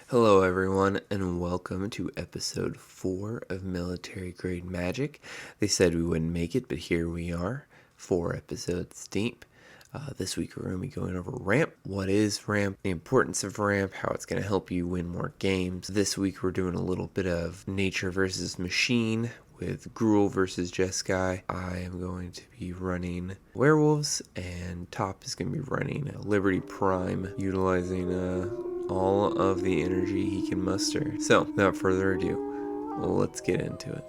Hello, everyone, and welcome to episode 4 of Military Grade Magic. They said we wouldn't make it, but here we are, 4 episodes deep. This week we're going to be going over ramp. What is ramp? The importance of ramp, how it's going to help you win more games. This week we're doing a little bit of nature versus machine with Gruel versus Jeskai. I am going to be running Werewolves, and Top is going to be running Liberty Prime, utilizing all of the energy he can muster. So, without further ado, let's get into it.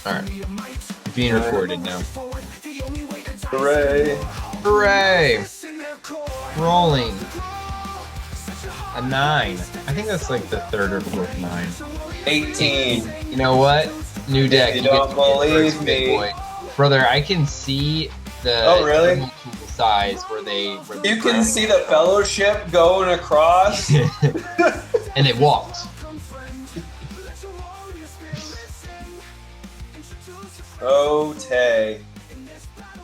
Alright, being recorded now. Hooray! Hooray! Rolling. A 9. I think that's like the third or fourth 9. 18. You know what? New deck. You don't believe me. Boy. Brother, I can see the really? size where they You can see the fellowship going across. and it walked. Okay.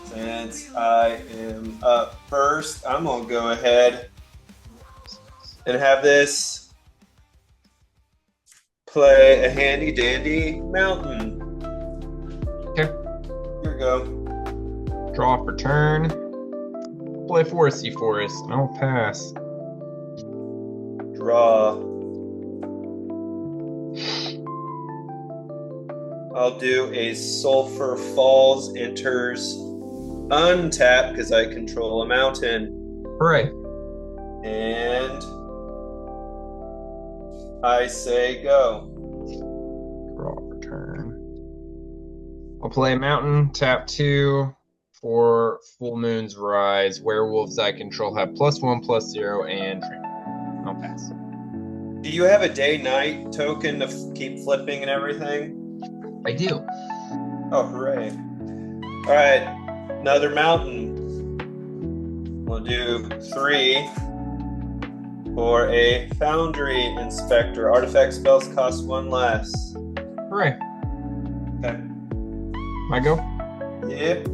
Since I am up first, I'm going to go ahead and have this play a handy dandy mountain. Okay. Here we go. Draw for turn. Play Foresty Forest. And I'll pass. Draw. I'll do a Sulphur Falls enters untap because I control a mountain. Hooray. And I say go. Draw for turn. I'll play Mountain, tap 2 for Full Moon's Rise. Werewolves I control have +1/+0 and Trample. I'll pass. Do you have a day-night token to keep flipping and everything? I do. Oh, hooray. All right, another mountain. We'll do 3 for a Foundry Inspector. Artifact spells cost 1 less. Hooray. Okay. I go? Yep.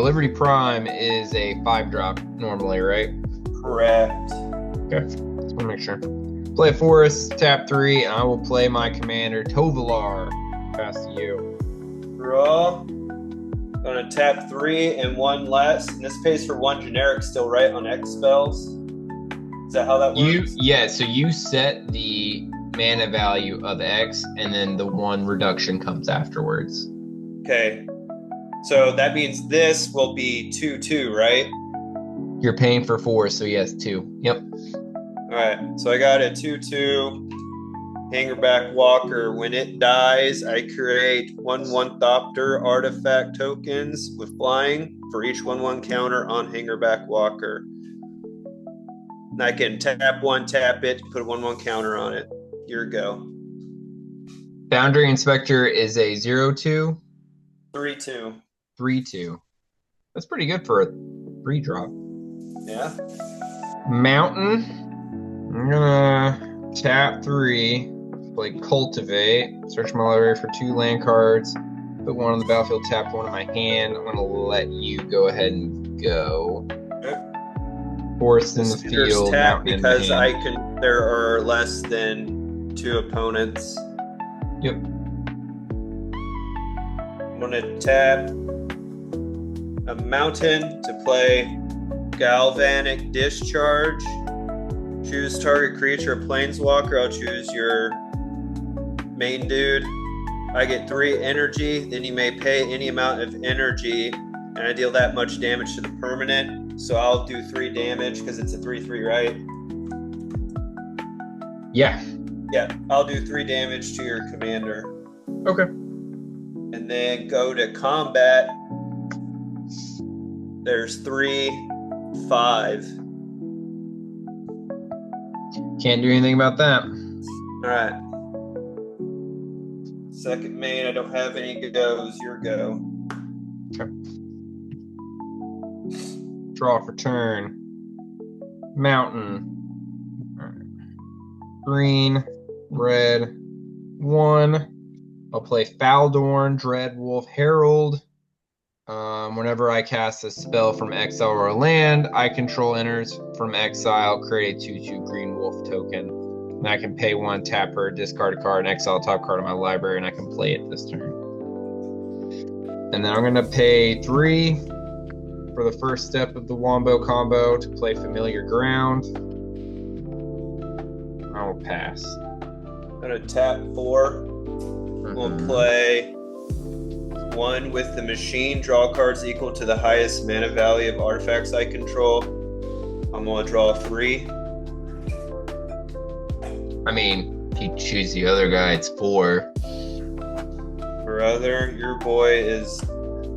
Liberty Prime is a 5-drop normally, right? Correct. Okay. Just want to make sure. Play Forest, tap 3, and I will play my commander, Tovalar. Pass to you. Draw. Gonna tap 3 and 1 less. And this pays for 1 generic still, right, on X spells? Is that how that works? So you set the mana value of X, and then the 1 reduction comes afterwards. Okay. So that means this will be 2/2, right? You're paying for 4, so yes, 2. Yep. Alright, so I got a 2/2 Hangerback Walker. When it dies, I create 1/1 Thopter artifact tokens with flying for each 1/1 counter on Hangerback Walker. And I can tap 1, tap it, put a 1/1 counter on it. Here we go. Boundary Inspector is a 0/2. 3/2. 3/2. That's pretty good for a 3-drop. Yeah. Mountain. I'm gonna tap 3, play Cultivate, search my library for 2 land cards, put 1 on the battlefield, tap 1 in my hand. I'm gonna let you go ahead and go. Okay. Forest in the field. Tap Mountain because in hand. there are less than 2 opponents. Yep. I'm gonna tap a mountain to play Galvanic Discharge. Choose target creature or planeswalker. I'll choose your main dude. I get 3 energy. Then you may pay any amount of energy, and I deal that much damage to the permanent. So I'll do 3 damage because it's a 3/3, right? Yeah. Yeah, I'll do 3 damage to your commander. Okay. And then go to combat. There's 3, 5. Can't do anything about that. All right. Second main, I don't have any goes. Your go. Okay. Draw for turn. Mountain. Green, red, 1. I'll play Faldorn, Dread Wolf, Herald. Whenever I cast a spell from exile or a land I control enters from exile, create a 2/2 green wolf token. And I can pay 1, tap her, discard a card, and exile a top card of my library, and I can play it this turn. And then I'm going to pay 3 for the first step of the Wombo combo to play Familiar Ground. I will pass. I'm going to tap 4. We'll play 1 with the machine. Draw cards equal to the highest mana value of artifacts I control. I'm going to draw 3. I mean, if you choose the other guy, it's 4. Brother, your boy is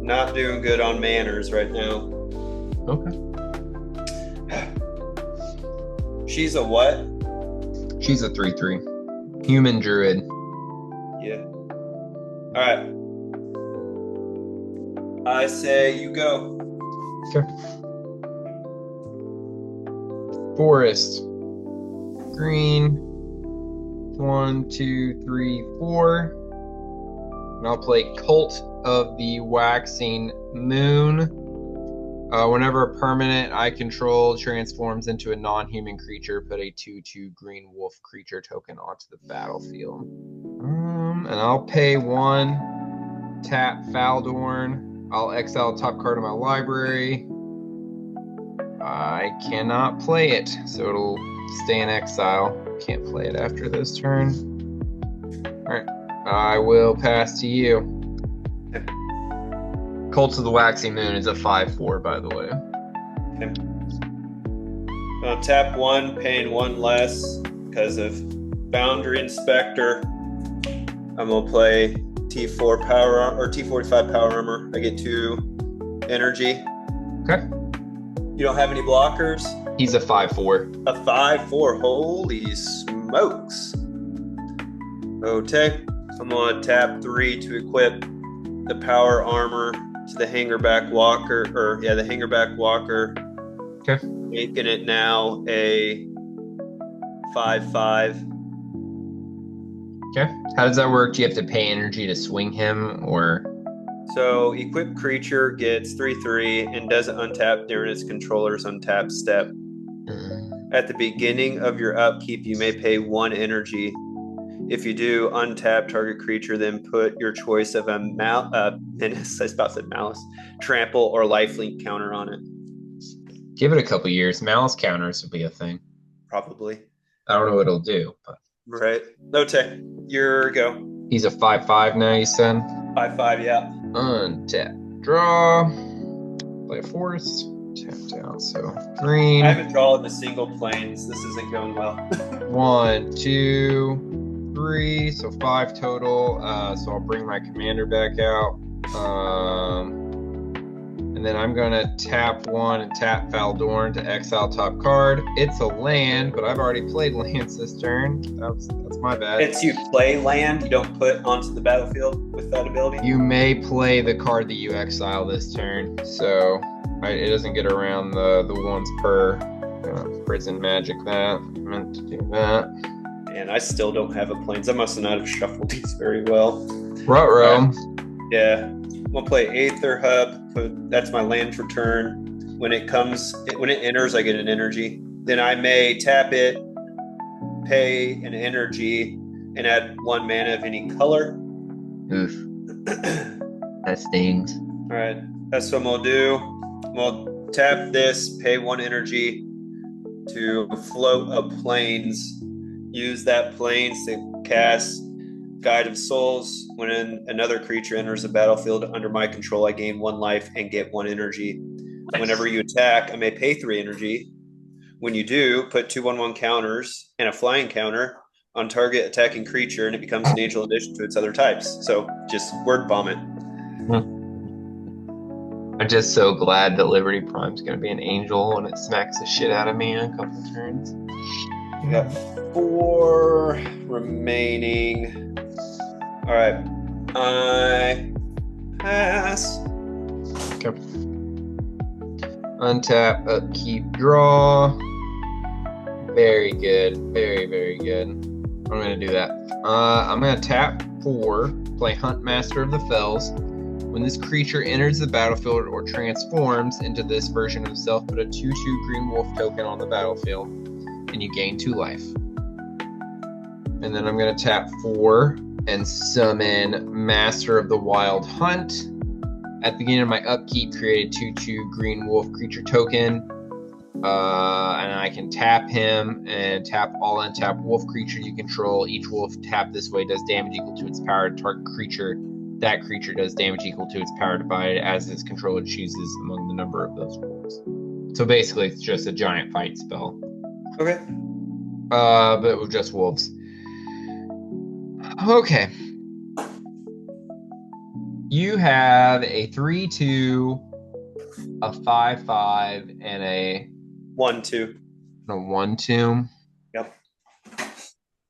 not doing good on manners right now. Okay. She's a what? She's a 3/3. Human druid. Yeah. Alright. I say you go. Okay. Forest. Green. 1, 2, 3, 4. And I'll play Cult of the Waxing Moon. Whenever a permanent I control transforms into a non-human creature, put a 2/2 green wolf creature token onto the battlefield. And I'll pay 1, tap Faldorn. I'll exile top card of my library. I cannot play it, so it'll stay in exile. Can't play it after this turn. Alright, I will pass to you. Cult of the Waxing Moon is a 5/4, by the way. Okay. I'll tap 1, paying 1 less because of Boundary Inspector. I'm gonna play T4 power or T45 power armor. I get 2 energy. Okay. You don't have any blockers? He's a 5/4. A 5/4. Holy smokes. Okay. I'm gonna tap 3 to equip the power armor to the Hangerback Walker, the Hangerback Walker. Okay. Making it now a 5/5. Okay. How does that work? Do you have to pay energy to swing him, or? So, equipped creature gets 3/3 and doesn't untap during its controller's untap step. At the beginning of your upkeep, you may pay 1 energy. If you do, untap target creature, then put your choice of a menace, I about said malice, trample, or lifelink counter on it. Give it a couple years. Malice counters will be a thing. Probably. I don't know what it'll do, but. Right. Okay. Your go. He's a 5/5 now, you said? 5/5, yeah. Untap. Draw. Play a forest. Tap down, so green. I haven't drawn a single planes. This isn't going well. 1, 2, 3, so 5 total. So I'll bring my commander back out. And then I'm gonna tap 1 and tap Faldorn to exile top card. It's a land, but I've already played lands this turn. That's my bad. It's you play land, you don't put onto the battlefield with that ability? You may play the card that you exile this turn, so it doesn't get around the once per prison magic that. I meant to do that. And I still don't have a planes. I must not have shuffled these very well. Ruh-roh. Yeah. I'm gonna play Aether Hub. That's my land for turn. When it enters, I get an energy. Then I may tap it, pay an energy, and add 1 mana of any color. Oof. That stings. All right, that's what I'm gonna do. I'm gonna tap this, pay 1 energy to float a plains. Use that plains to cast Guide of Souls. When another creature enters the battlefield under my control, I gain 1 life and get 1 energy. Nice. Whenever you attack, I may pay 3 energy. When you do, put 2/1/1 counters and a flying counter on target attacking creature, and it becomes an angel addition to its other types. So just word bomb it. I'm just so glad that Liberty Prime's going to be an angel when it smacks the shit out of me in a couple turns. We got 4 remaining. All right. I pass. Okay. Untap, upkeep, draw. Very good. Very, very good. I'm going to do that. I'm going to tap 4, play Hunt Master of the Fells. When this creature enters the battlefield or transforms into this version of itself, put a 2/2 green wolf token on the battlefield, and you gain 2 life. And then I'm going to tap 4 and summon Master of the Wild Hunt. At the beginning of my upkeep, create a 2/2 green wolf creature token. And I can tap him and tap all untap wolf creature you control. Each wolf tapped this way does damage equal to its power. Target creature. That creature does damage equal to its power divided as its controller chooses among the number of those wolves. So basically, it's just a giant fight spell. Okay. But with just wolves. Okay. You have a 3/2, a 5/5, and a 1/2. 1/2. Yep.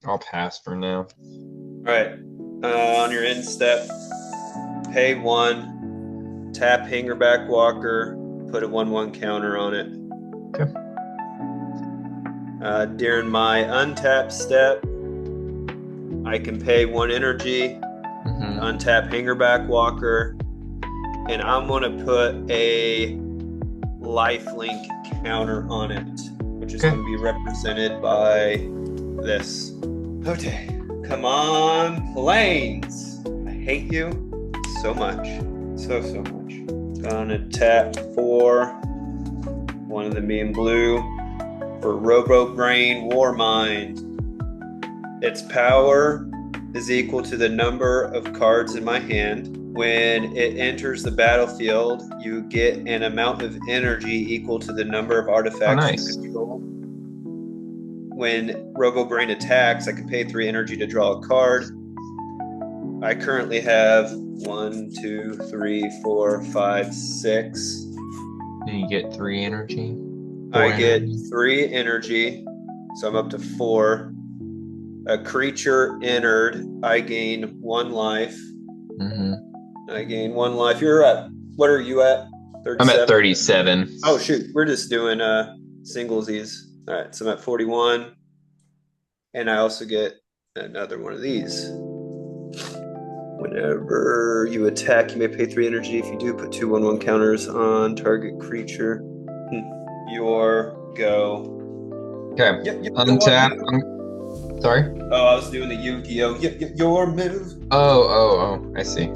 I'll pass for now. All right. On your end step, pay 1, tap Hangerback Walker, put a 1/1 counter on it. Okay. During my untap step, I can pay 1 energy, untap Hangerback Walker, and I'm going to put a lifelink counter on it, which is going to be represented by this. Okay. Come on, planes. I hate you so much. So much. Gonna tap 4. One of them being blue for Robo Brain Warmind. Its power is equal to the number of cards in my hand. When it enters the battlefield, you get an amount of energy equal to the number of artifacts you control. When Robo Brain attacks, I can pay 3 energy to draw a card. I currently have 1, 2, 3, 4, 5, 6. And you get 3 energy? I get 3 energy, so I'm up to 4. A creature entered, I gain 1 life. I gain 1 life. You're at, what are you at? 37? I'm at 37. Oh, shoot. We're just doing singlesies. All right, so I'm at 41. And I also get another one of these. Whenever you attack, you may pay 3 energy. If you do, put 2 1/1 counters on target creature. Your go. Okay. Untap. Sorry? Oh, I was doing the Yu-Gi-Oh! Your move. Oh, I see.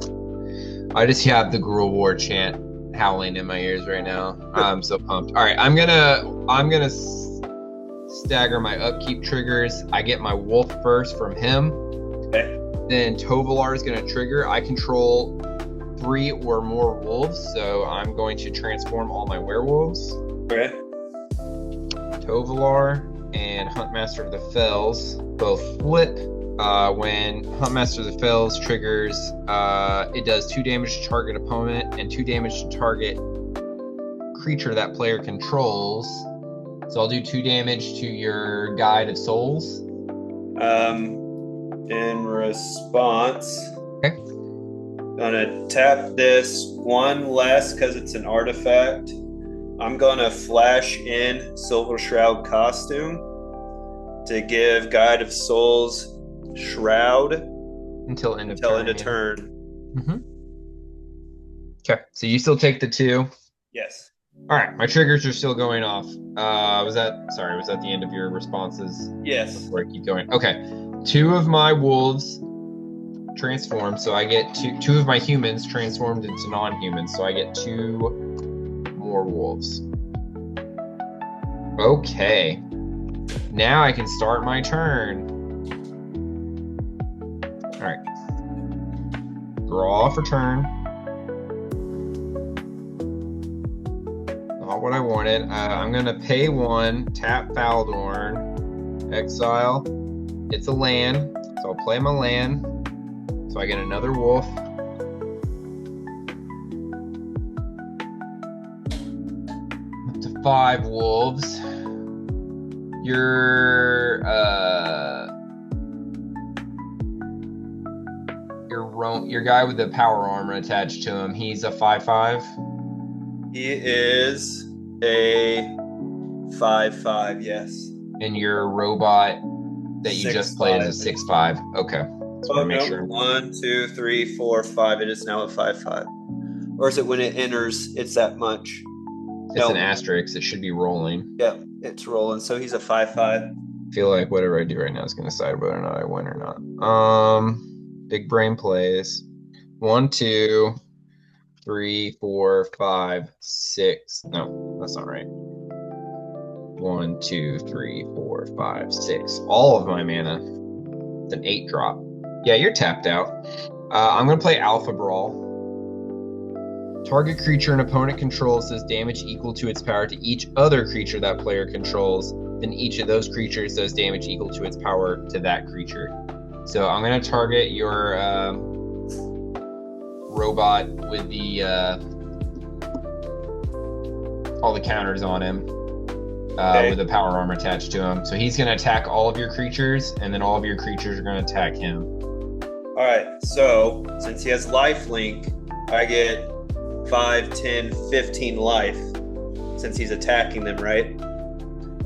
I just have the Gruul War chant howling in my ears right now. I'm so pumped. All right, I'm gonna stagger my upkeep triggers. I get my wolf first from him. Okay. Then Tovolar is gonna trigger. I control 3 or more wolves, so I'm going to transform all my werewolves. Okay. Tovolar and Huntmaster of the Fells both flip. When Huntmaster of the Fells triggers, it does 2 damage to target opponent and 2 damage to target creature that player controls. So I'll do 2 damage to your Guide of Souls. In response, Okay. gonna tap this 1 less because it's an artifact. I'm gonna flash in Silver Shroud Costume to give Guide of Souls Shroud Until end of turn. Okay, so you still take the 2. Yes. All right, my triggers are still going off. Was that the end of your responses? Yes. Before I keep going. Okay, 2 of my wolves transformed, so I get 2 of my humans transformed into non-humans, so I get 2 more wolves. Okay, now I can start my turn. All right, draw for turn. Not what I wanted. I'm gonna pay 1, tap Faldorn, exile. It's a land, so I'll play my land. So I get another wolf. Up to 5 wolves. Your your guy with the power armor attached to him, he's a 5/5. He is a 5/5, yes. And your robot that you just played is a 6/5. Okay. Oh, no. 1, 2, 3, 4, 5. It is now a 5/5. Or is it when it enters, it's that much? It's an asterisk. It should be rolling. Yeah, it's rolling. So he's a 5/5. I feel like whatever I do right now is going to decide whether or not I win or not. Big brain plays. 1, 2, 3, 4, 5, 6. No, that's not right. 1, 2, 3, 4, 5, 6. All of my mana. It's an 8 drop. Yeah, you're tapped out. I'm going to play Alpha Brawl. Target creature an opponent controls does damage equal to its power to each other creature that player controls. Then each of those creatures does damage equal to its power to that creature. So I'm going to target your robot with the all the counters on him with the power armor attached to him. So he's going to attack all of your creatures, and then all of your creatures are going to attack him. All right, so since he has lifelink, I get 5, 10, 15 life since he's attacking them, right?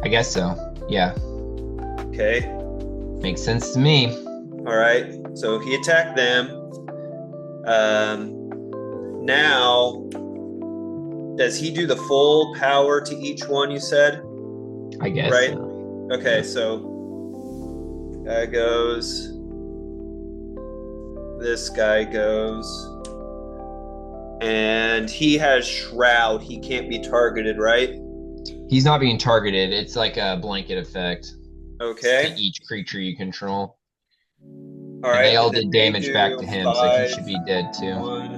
I guess so. Yeah. Okay. Makes sense to me. All right. So he attacked them. Now, does he do the full power to each one, you said? I guess. Right? So. Okay, so guy goes. This guy goes. And he has Shroud. He can't be targeted, right? He's not being targeted. It's like a blanket effect. Okay. To each creature you control. All right. They all did damage back to him, 5, so he should be dead too. 1,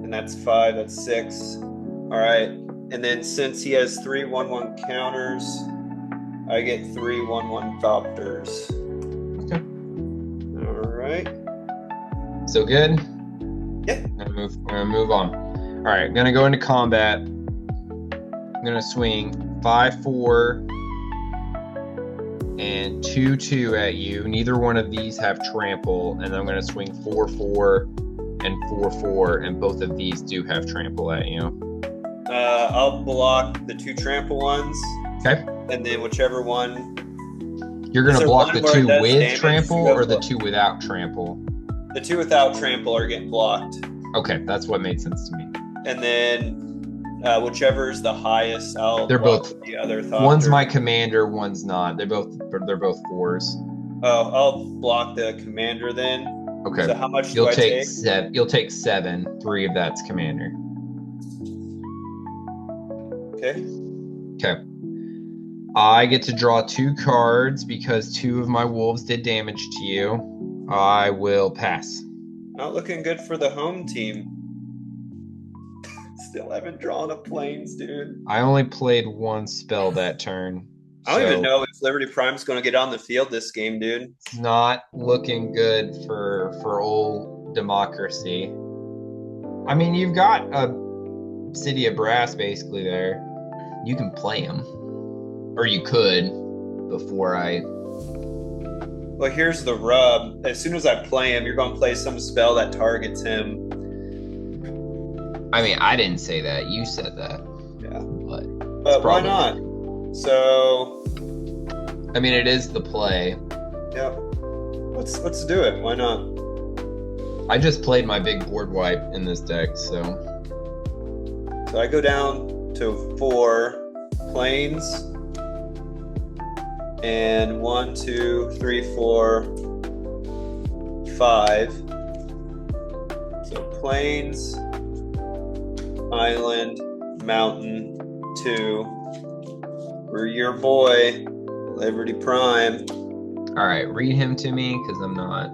and that's 5. That's 6. All right. And then since he has 3 1/1 counters, I get 3 1/1 Thopters. Okay. All right. So good. Yeah. I'm gonna move on. All right. I'm gonna go into combat. I'm gonna swing 5/4 and 2/2 at you. Neither one of these have trample, and I'm gonna swing 4/4 and 4/4, and both of these do have trample at you. I'll block the 2 trample ones. Okay. And then whichever one. You're gonna block the 2 with damage, trample or the 2 without trample? The 2 without trample are getting blocked. Okay, that's what made sense to me. And then whichever is the highest, They're block both the other Thopter. One's my commander, one's not. They're both 4s. Oh, I'll block the commander then. Okay. So how much You'll do I take take? You'll take 7. 3 of that's commander. Okay. Okay. I get to draw 2 cards because 2 of my wolves did damage to you. I will pass. Not looking good for the home team. Still haven't drawn a planes, dude. I only played 1 spell that turn. I don't even know if Liberty Prime's going to get on the field this game, dude. It's not looking good for old democracy. I mean, you've got a City of Brass basically there. You can play him. Or you could before I... Well, here's the rub. As soon as I play him, you're going to play some spell that targets him. I mean, I didn't say that. You said that. Yeah. But why not? So... I mean, it is the play. Yeah. Let's do it. Why not? I just played my big board wipe in this deck, so... So I go down to 4 planes. And 1, 2, 3, 4, 5. So plains, island, mountain, 2. For your boy, Liberty Prime. All right, read him to me because I'm not.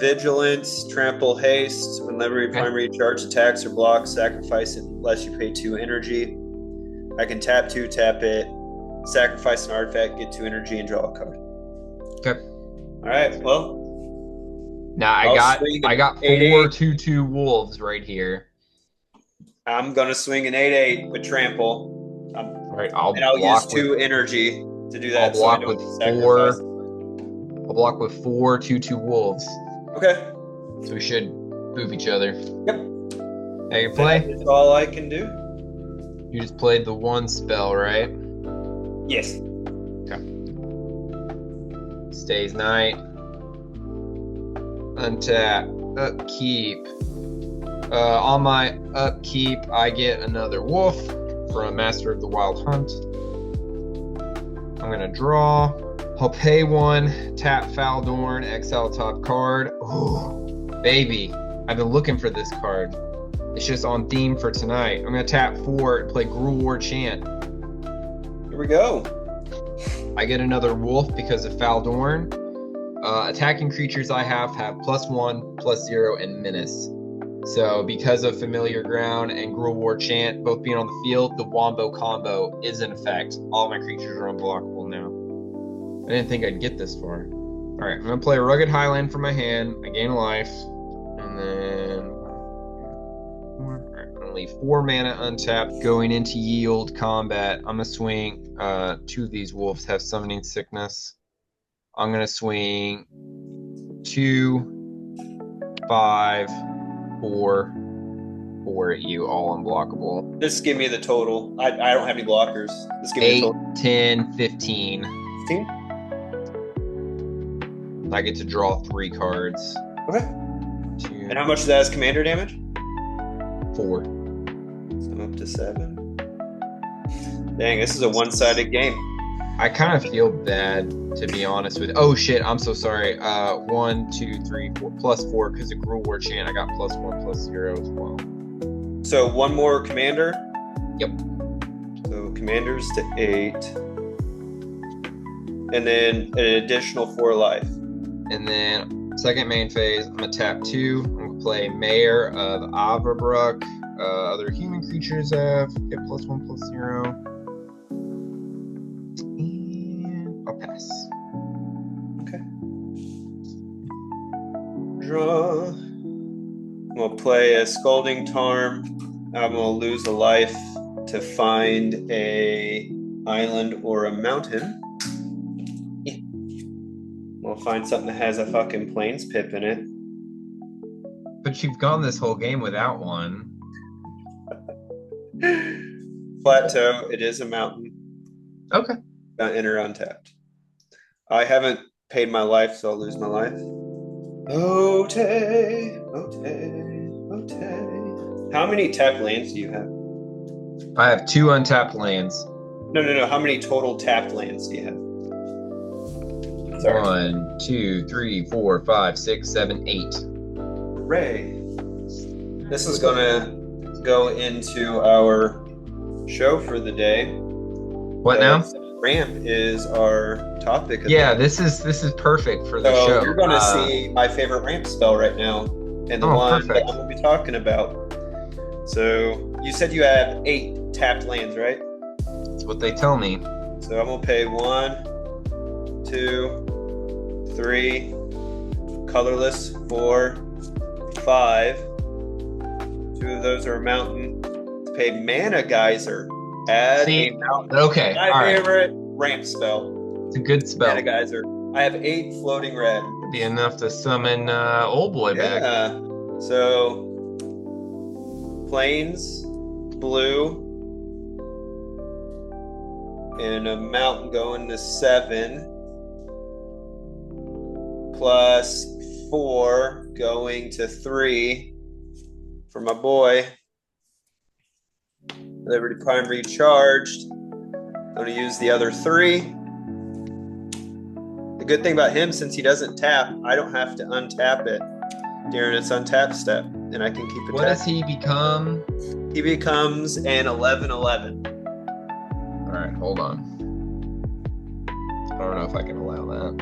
Vigilance, trample, haste. When Liberty Prime recharge attacks or blocks, sacrifice it unless you pay 2 energy. I can tap 2, tap it. Sacrifice an artifact, get 2 energy, and draw a card. Okay. All right. Well. Now I got 4 2/2 wolves right here. I'm gonna swing an 8/8 with trample. Right. I'll use 2 energy to do that. I'll block with 4. I'll block with 4 2/2 wolves. Okay. So we should move each other. Yep. How you play? That's all I can do. You just played the one spell, right? Yes. Stays night. Untap. Upkeep. On my upkeep, I get another wolf from Master of the Wild Hunt. I'm gonna draw. I'll pay 1, tap Faldorn, exile top card. Oh, baby. I've been looking for this card. It's just on theme for tonight. I'm gonna tap 4 and play Gruul War Chant. Here we go. I get another wolf because of Faldorn. Attacking creatures I have +1, +0, and menace. So because of Familiar Ground and Gruul War Chant both being on the field, the Wombo combo is in effect. All my creatures are unblockable now. I didn't think I'd get this far. Alright, I'm going to play a Rugged Highland from my hand. I gain a life. And then... Alright, I'm going to leave 4 mana untapped. Going into yield combat, I'm going to swing... 2 of these wolves have Summoning Sickness. I'm going to swing 2, 5, 4 at you, all unblockable. Just give me the total. I don't have any blockers. Just give me the 8, total. 10, 15. 15? I get to draw 3 cards. Okay. 2, And how much is that as commander damage? 4. So I'm up to 7. Dang, this is a one-sided game. I kind of feel bad, to be honest with. Oh shit! I'm so sorry. 1, 2, 3, 4, +4 because of Gruul War Chant. I got +1, +0 as well. So 1 more commander. Yep. So commanders to 8, and then an additional 4 life. And then second main phase, I'm gonna tap 2. I'm gonna play Mayor of Averbrook. Other human creatures have get +1, +0. I'll pass. Okay. Draw. I'm gonna play a Scalding Tarn. I'm gonna lose a life to find a island or a mountain. Yeah. We'll find something that has a fucking Plains Pip in it. But you've gone this whole game without one. Plateau. It is a mountain. Okay. Enter untapped. I haven't paid my life, so I'll lose my life. Ote. How many tapped lands do you have? I have 2 untapped lands. No. How many total tapped lands do you have? Sorry. 1, 2, 3, 4, 5, 6, 7, 8. Hooray. This is gonna go into our show for the day. What now? Ramp is our topic. Yeah, this is perfect for the show. You're gonna see my favorite ramp spell right now, and the one perfect. that I'm gonna be talking about. So you said you have 8 tapped lands, right? That's what they tell me. So I'm gonna pay 1, 2, 3, colorless 4, 5. 2 of those are a mountain. Pay Mana Geyser. Add a mountain. Okay, My all right. favorite ramp spell. It's a good spell. Mana Geyser. I have 8 floating red. Be enough to summon old boy back. Yeah. So plains, blue, and a mountain going to 7, plus 4 going to 3 for my boy. Liberty Prime recharged. I'm going to use the other 3. The good thing about him, since he doesn't tap, I don't have to untap it during its untap step, and I can keep it. What does he become? He becomes an 11/11. All right, hold on. I don't know if I can allow that.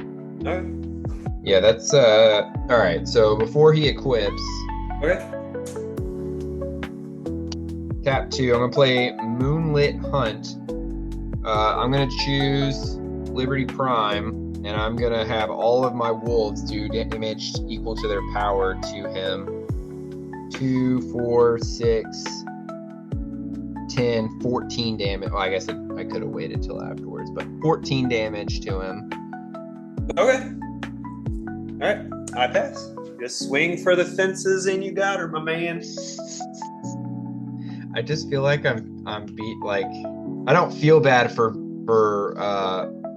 Okay. Yeah, that's all right. So before he equips, Okay. tap 2. I'm gonna play Moonlit Hunt. I'm gonna choose Liberty Prime, and I'm gonna have all of my wolves do damage equal to their power to him. 2, 4, 6, 10, 14 damage. Well, I guess I could have waited till afterwards, but 14 damage to him. Okay. All right. I pass. Just swing for the fences and you got her, my man. I just feel like I'm beat. Like, I don't feel bad for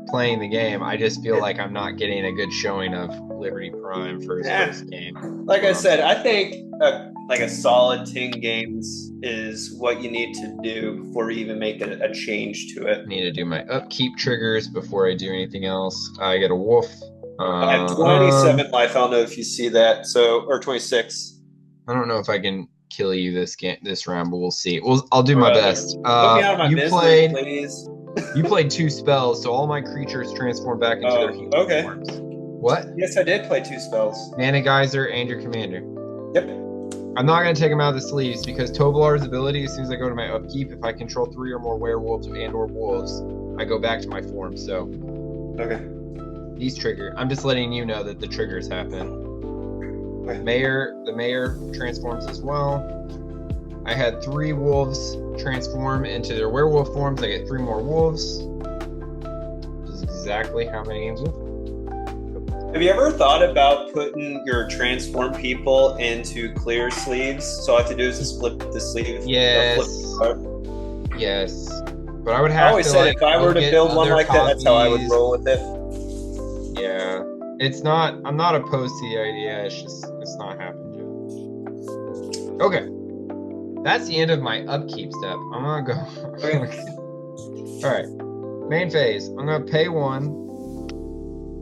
playing the game. I just feel like I'm not getting a good showing of Liberty Prime for his first game. Like I said, I think like a solid 10 games is what you need to do before you even make a change to it. I need to do my upkeep triggers before I do anything else. I get a wolf. I have 27 life. I don't know if you see that. So, or 26. I don't know if I can kill you this round, but we'll see. I'll do my best. Put me out of my misery, please. You played 2 spells, so all my creatures transform back into their human forms. What? Yes, I did play 2 spells. Mana Geyser and your commander. Yep. I'm not going to take them out of the sleeves because Tovolar's ability, as soon as I go to my upkeep, if I control 3 or more werewolves and or wolves, I go back to my form. So, okay. These trigger. I'm just letting you know that the triggers happen. Okay. The mayor transforms as well. I had 3 wolves transform into their werewolf forms. I get 3 more wolves. Which is exactly how many games we've. Have you ever thought about putting your transform people into clear sleeves? So all I have to do is just flip the sleeve. Yes. Yes. But I would have I always said if I were to build one like that, that's how I would roll with it. Yeah. I'm not opposed to the idea. It's not happened yet. Okay. That's the end of my upkeep step. I'm gonna go. Okay. Alright. Main phase. I'm gonna pay 1.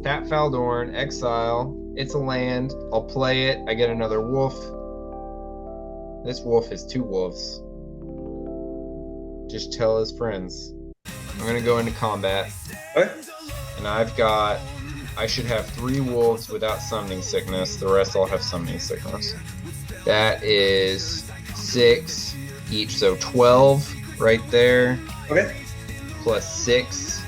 Tap Faldorn, exile. It's a land. I'll play it. I get another wolf. This wolf is 2 wolves. Just tell his friends. I'm gonna go into combat. Okay. And I should have 3 wolves without summoning sickness. The rest all have summoning sickness. That is 6 each, so 12 right there. Okay. Plus 6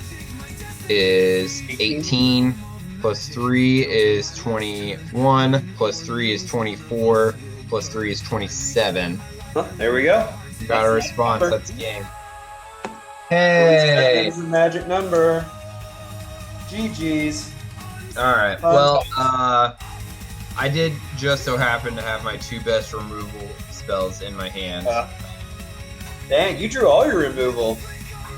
is 18. Plus 3 is 21. Plus 3 is 24. Plus 3 is 27. Huh, there we go. Got a response. That's the game. Hey! That's a magic number. GG's. Alright, well, I did just so happen to have my 2 best removal spells in my hand. Dang, you drew all your removal.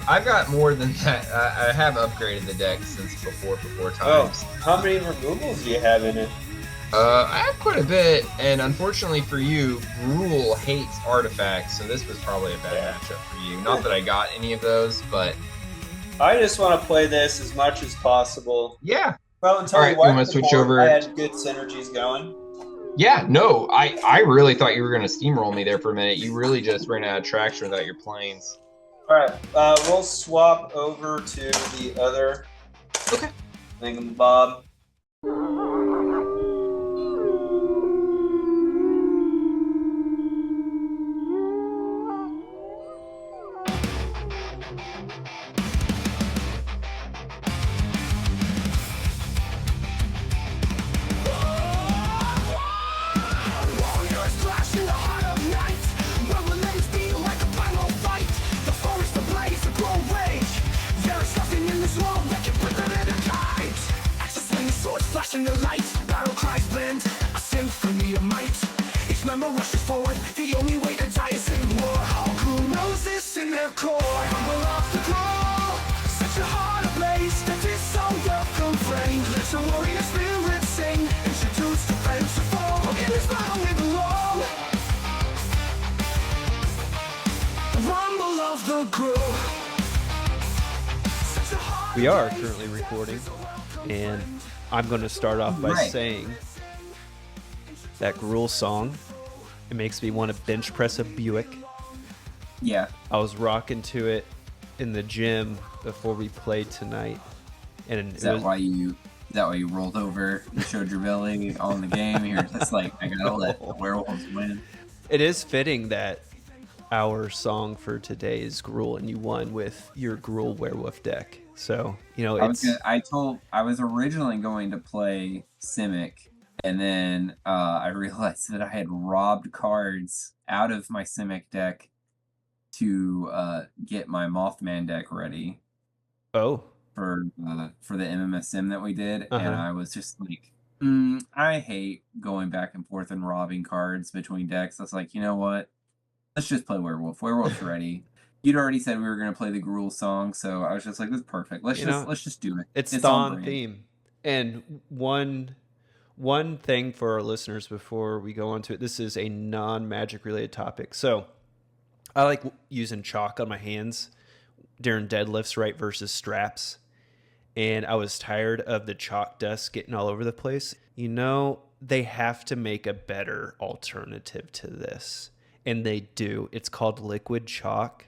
I've got more than that. I have upgraded the deck since before times. Oh, how many removals do you have in it? I have quite a bit, and unfortunately for you, Gruul hates artifacts, so this was probably a bad matchup for you. Not that I got any of those, but... I just want to play this as much as possible. Yeah. Well, until Alright, you want to switch over? I had good synergies going. Yeah, no, I really thought you were going to steamroll me there for a minute. You really just ran out of traction without your planes. Alright, we'll swap over to the other thingamabob. In the light, battle cries blend, a symphony of might. Each member rushes forward, the only way to die is in war. Who knows this in their core? Humble off the grow, such a heart ablaze that is so welcome flame. Let your warrior spirit sing, introduce defense to fall. In this battle we belong. The rumble of the grow. We are currently recording, and I'm going to start off by saying that Gruul song, it makes me want to bench press a Buick. Yeah. I was rocking to it in the gym before we played tonight. And Is that why you rolled over and showed your belly on the game? You're just like, I gotta let the werewolves win. It is fitting that our song for today is Gruul, and you won with your Gruul werewolf deck. So, I was originally going to play Simic, and then I realized that I had robbed cards out of my Simic deck to get my Mothman deck ready. Oh. For the MMS Sim that we did, and I was just like, I hate going back and forth and robbing cards between decks. I was like, you know what? Let's just play Werewolf. Werewolf's ready. You'd already said we were gonna play the Gruul song, so I was just like, "This is perfect. Let's just do it. It's It's on Thon brand." theme. And one thing for our listeners before we go on to it, this is a non-magic related topic. So I like using chalk on my hands during deadlifts, right, versus straps. And I was tired of the chalk dust getting all over the place. They have to make a better alternative to this. And they do. It's called liquid chalk.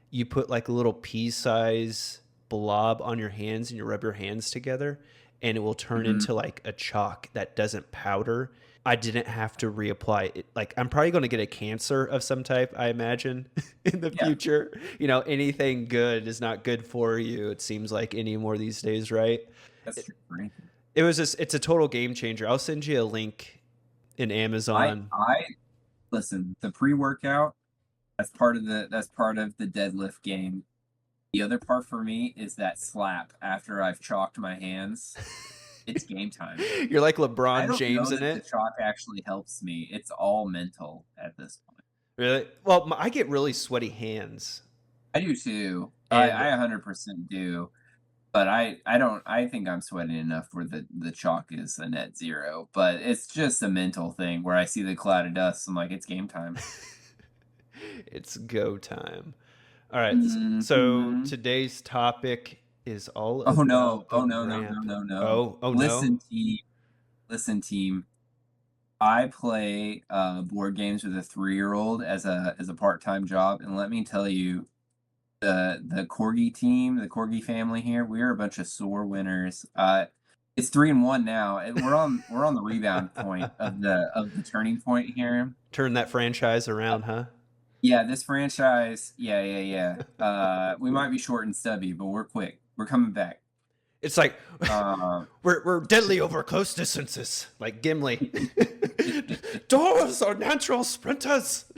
You put like a little pea-size blob on your hands and you rub your hands together and it will turn into like a chalk that doesn't powder. I didn't have to reapply it. Like, I'm probably going to get a cancer of some type, I imagine, in the future. Anything good is not good for you, it seems like, anymore these days, right? That's true. It's a total game changer. I'll send you a link in Amazon. I listen, the pre-workout, that's part of the deadlift game. The other part for me is that slap after I've chalked my hands. It's game time. You're like I LeBron don't James know in that it. the chalk actually helps me. It's all mental at this point. Really? Well, I get really sweaty hands. I do too. And I 100% do. But I think I'm sweating enough where the chalk is a net zero. But it's just a mental thing where I see the cloud of dust. I'm like, it's game time. it's go time. All right. So today's topic is all about Oh no! the Oh no! No! ramp. No! No! No! Oh Listen, no. team. Listen, team. I play board games with a 3-year-old as a part-time job, and let me tell you, the Corgi team, the Corgi family here, we are a bunch of sore winners. It's 3-1 now. We're on the rebound point of the turning point here. Turn that franchise around, huh? Yeah, this franchise. Yeah. We might be short and stubby, but we're quick. We're coming back. It's like we're deadly over close distances, like Gimli. Doors are natural sprinters.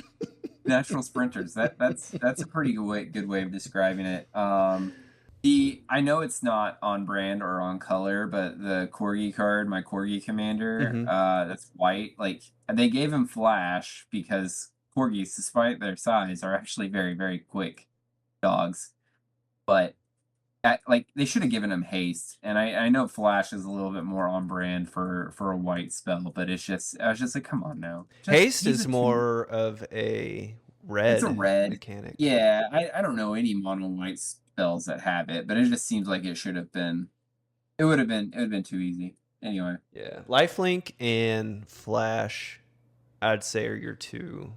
Natural sprinters. That's a pretty good way of describing it. I know it's not on brand or on color, but the Corgi card, my Corgi commander, that's white. Like, they gave him flash because Corgis, despite their size, are actually very, very quick dogs. But they should have given him haste, and I know flash is a little bit more on brand for a white spell, but I was just like, come on now. Haste is more of a red. It's a red mechanic. Yeah, I don't know any mono white spells that have it, but it just seems like it should have been. It would have been too easy. Anyway. Yeah, lifelink and flash, I'd say, are your two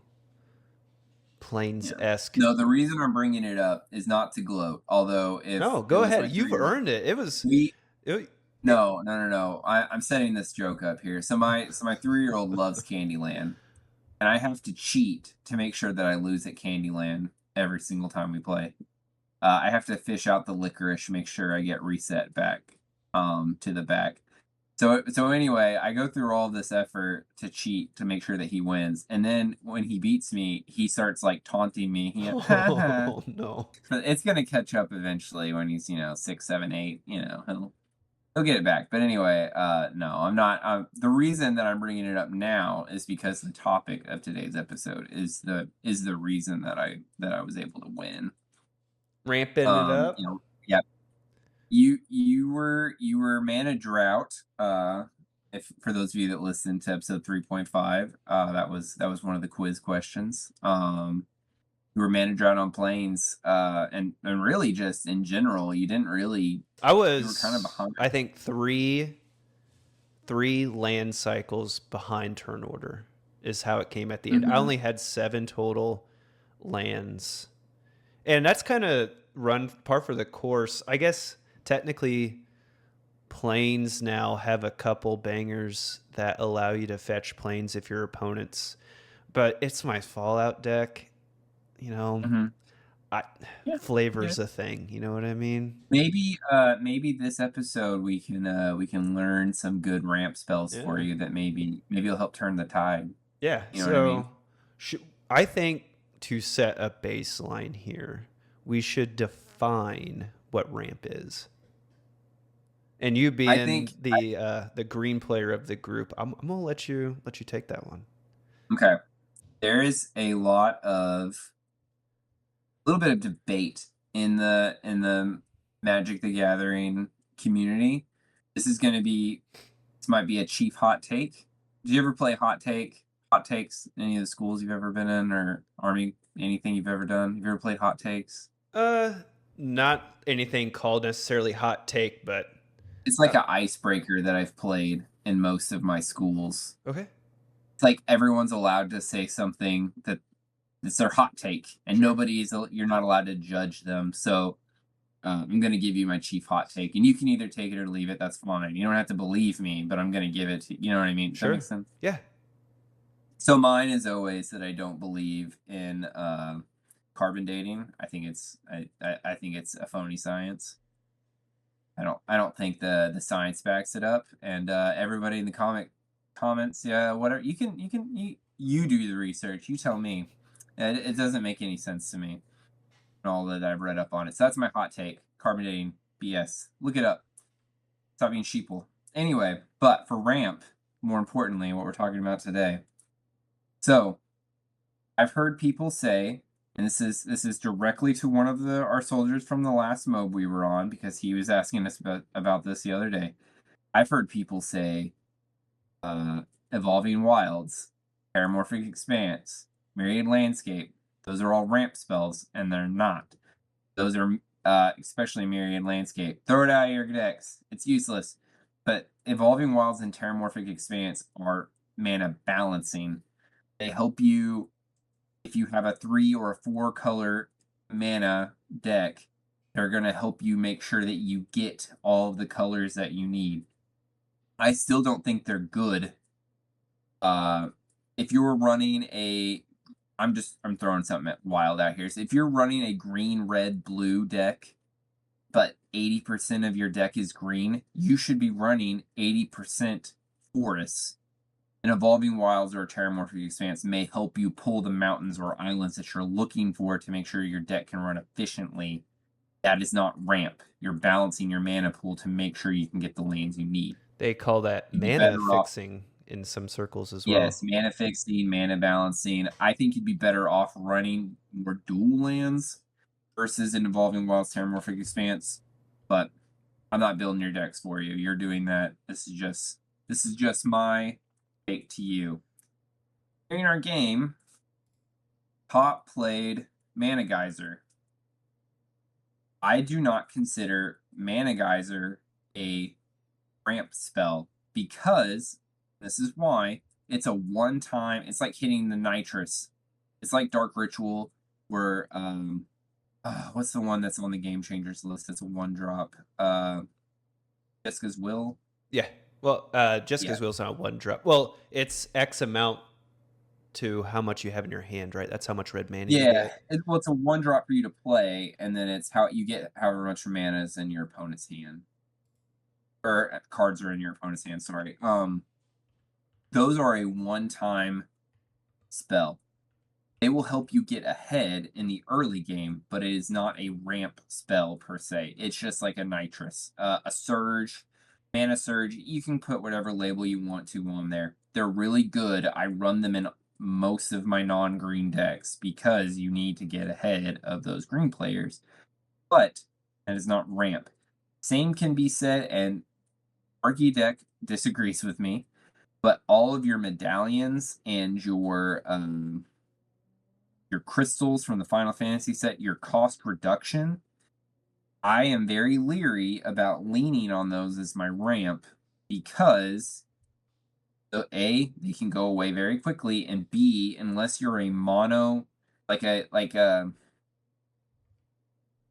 Plains-esque. No, the reason I'm bringing it up is not to gloat. Although, if no, go ahead, you've earned it. No. I'm setting this joke up here. So my 3-year-old loves Candyland, and I have to cheat to make sure that I lose at Candyland every single time we play. I have to fish out the licorice, make sure I get reset back to the back. So anyway, I go through all this effort to cheat to make sure that he wins, and then when he beats me, he starts like taunting me. Oh no! It's gonna catch up eventually when he's 6, 7, 8. He'll get it back. But anyway, no, I'm not. The reason that I'm bringing it up now is because the topic of today's episode is the reason that I was able to win. Ramping it up. Yeah. You were mana drought. If for those of you that listened to episode 3.5, that was one of the quiz questions. You were mana drought on planes, and really just in general, you didn't really. You were kind of behind. I think three land cycles behind turn order is how it came at the end. I only had 7 total lands, and that's kind of run par for the course, I guess. Technically, planes now have a couple bangers that allow you to fetch planes if your opponents. But it's my Fallout deck, Flavor's a thing. You know what I mean? Maybe this episode we can learn some good ramp spells for you that maybe will help turn the tide. Yeah. You know what I mean? I think to set a baseline here, we should define what ramp is. And you I being think the green player of the group, I'm gonna let you take that one. okay. There is a little bit of debate in the Magic the Gathering community. This might be a chief hot take. Did you ever play hot takes, any of the schools you've ever been in, or army, anything you've ever done? Have you ever played hot takes? Not anything called necessarily hot take, but It's like an icebreaker that I've played in most of my schools. okay. It's like everyone's allowed to say something that it's their hot take, and you're not allowed to judge them. So I'm going to give you my chief hot take, and you can either take it or leave it. That's fine. You don't have to believe me, but I'm going to give it to you. You know what I mean? Does that Sure. make sense? Yeah. So mine is always that I don't believe in carbon dating. I think I think it's a phony science. I don't think the science backs it up. And everybody in the comments, yeah, whatever, you do the research. You tell me. It doesn't make any sense to me. All that I've read up on it. So that's my hot take. Carbon dating BS. Look it up. Stop being sheeple. Anyway, but for ramp, more importantly, what we're talking about today. So I've heard people say, and this is directly to one of our soldiers from the last MOB we were on, because he was asking us about this the other day. I've heard people say Evolving Wilds, Paramorphic Expanse, Myriad Landscape, those are all ramp spells, and they're not. Those are especially Myriad Landscape. Throw it out of your decks. It's useless. But Evolving Wilds and Terramorphic Expanse are mana balancing. They help you if you have a 3 or a 4 color mana deck. They're going to help you make sure that you get all of the colors that you need. I still don't think they're good. If you were running I'm throwing something wild out here. So if you're running a green, red, blue deck, but 80% of your deck is green, you should be running 80% forests. An Evolving Wilds or a Terramorphic Expanse may help you pull the mountains or islands that you're looking for to make sure your deck can run efficiently. That is not ramp. You're balancing your mana pool to make sure you can get the lanes you need. They call that mana fixing in some circles as well. Yes, mana fixing, mana balancing. I think you'd be better off running more dual lands versus an Evolving Wilds Terramorphic Expanse. But I'm not building your decks for you. You're doing that. This is just my take to you. During our game, Pop played Mana Geyser. I do not consider Mana Geyser a ramp spell because this is why it's a one-time. It's like hitting the nitrous. It's like Dark Ritual, where what's the one that's on the Game Changers list? It's a 1-drop. Jessica's Will. Yeah. Well, Jessica's Will's not 1-drop. Well, it's X amount to how much you have in your hand, right? That's how much red mana you get. It's a 1-drop for you to play, and then it's how you get however much mana is in your opponent's hand. Or cards are in your opponent's hand, sorry. Those are a one-time spell. They will help you get ahead in the early game, but it is not a ramp spell per se. It's just like a nitrous, a surge, mana surge. You can put whatever label you want to on there. They're really good. I run them in most of my non-green decks because you need to get ahead of those green players. But that is not ramp. Same can be said, and Corgi deck disagrees with me, but all of your medallions and your crystals from the Final Fantasy set, your cost reduction, I am very leery about leaning on those as my ramp because A, they can go away very quickly, and B, unless you're a mono, I'm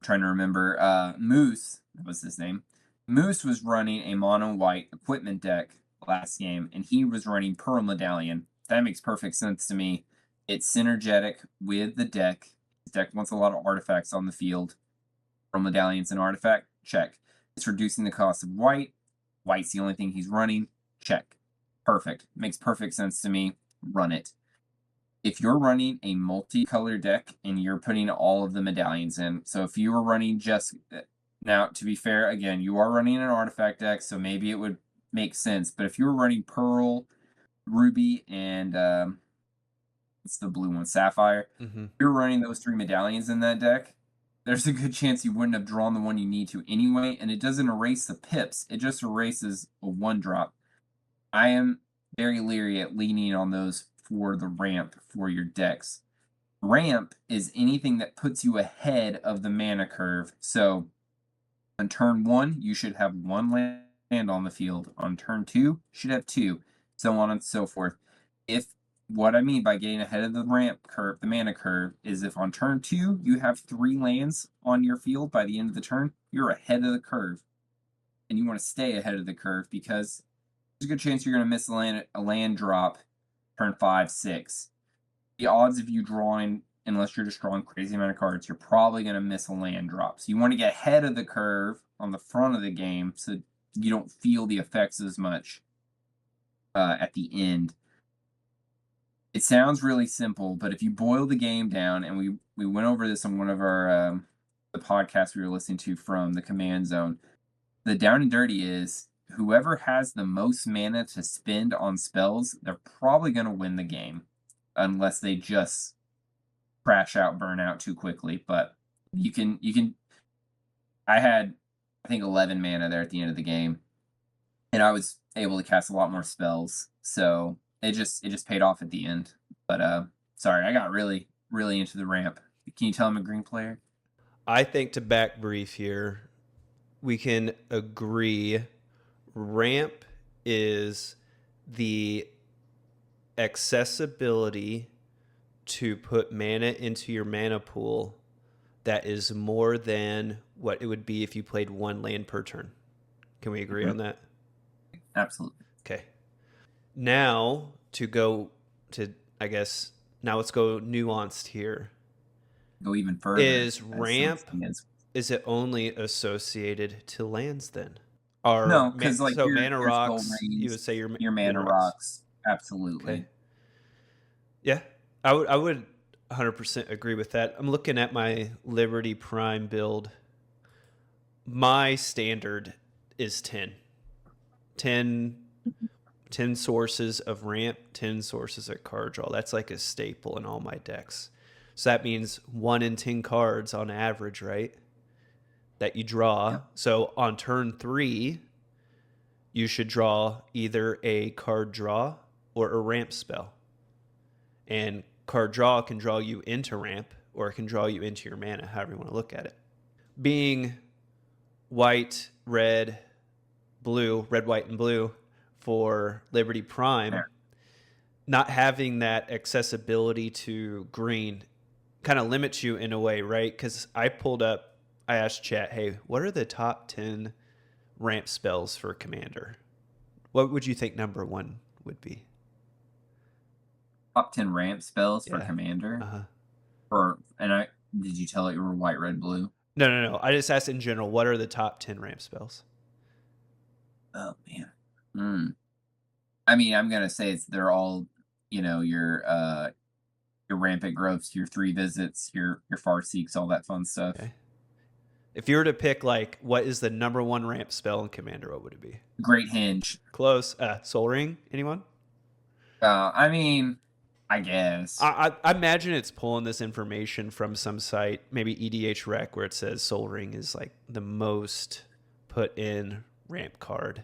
trying to remember, Moose, that was his name. Moose was running a mono white equipment deck last game, and he was running Pearl Medallion. That makes perfect sense to me. It's synergetic with the deck. His deck wants a lot of artifacts on the field. Pearl Medallion's an artifact? Check. It's reducing the cost of white. White's the only thing he's running? Check. Perfect. Makes perfect sense to me. Run it. If you're running a multicolor deck and you're putting all of the medallions in, so if you were running just Now, to be fair, again, you are running an artifact deck, so maybe it would make sense. But if you were running Pearl, Ruby, and it's the blue one, Sapphire, if you're running those 3 medallions in that deck, there's a good chance you wouldn't have drawn the one you need to anyway, and it doesn't erase the pips. It just erases a 1-drop. I am very leery at leaning on those for the ramp for your decks. Ramp is anything that puts you ahead of the mana curve. So on turn 1, you should have 1 land on the field. On turn 2, you should have 2, so on and so forth. If what I mean by getting ahead of the ramp curve, the mana curve, is if on turn 2 you have 3 lands on your field by the end of the turn, you're ahead of the curve. And you want to stay ahead of the curve because there's a good chance you're going to miss a land drop turn 5, 6. The odds of you drawing, unless you're just drawing crazy amount of cards, you're probably going to miss a land drop. So you want to get ahead of the curve on the front of the game so you don't feel the effects as much at the end. It sounds really simple, but if you boil the game down, and we went over this on one of our the podcasts we were listening to from the Command Zone, the down and dirty is whoever has the most mana to spend on spells, they're probably going to win the game, unless they just crash out, burn out too quickly. But you can. I had, I think, 11 mana there at the end of the game, and I was able to cast a lot more spells. So it just paid off at the end. But sorry, I got really into the ramp. Can you tell I'm a green player? I think to back brief here, we can agree ramp is the accessibility to put mana into your mana pool that is more than what it would be if you played 1 land per turn. Can we agree on that? Absolutely. Okay. Now to go to, I guess, now let's go nuanced here. Go even further. Is ramp, is it only associated to lands then? Or no, because like so your, mana your rocks, Soul Rings, you would say your mana rocks. Absolutely. Okay. Yeah, I would 100% agree with that. I'm looking at my Liberty Prime build. My standard is 10. 10 sources of ramp, 10 sources of card draw. That's like a staple in all my decks. So that means 1 in 10 cards on average, right? That you draw. Yep. So on turn 3, you should draw either a card draw or a ramp spell. And card draw can draw you into ramp, or it can draw you into your mana, however you want to look at it. Being white, red, blue, red, white, and blue for Liberty Prime, not having that accessibility to green kind of limits you in a way, right? Because I asked chat, hey, what are the top 10 ramp spells for Commander? What would you think number 1 would be? Top 10 ramp spells for Commander? Did you tell it you were white, red, blue? No. I just asked in general, what are the top 10 ramp spells? Oh, man. I mean, I'm going to say they're all, your rampant growths, your 3 visits, your far seeks, all that fun stuff. Okay. If you were to pick, like, what is the number 1 ramp spell in Commander, what would it be? Great Hinge. Close. Soul Ring, anyone? I mean, I guess. I imagine it's pulling this information from some site, maybe EDH Rec, where it says Soul Ring is like the most put in ramp card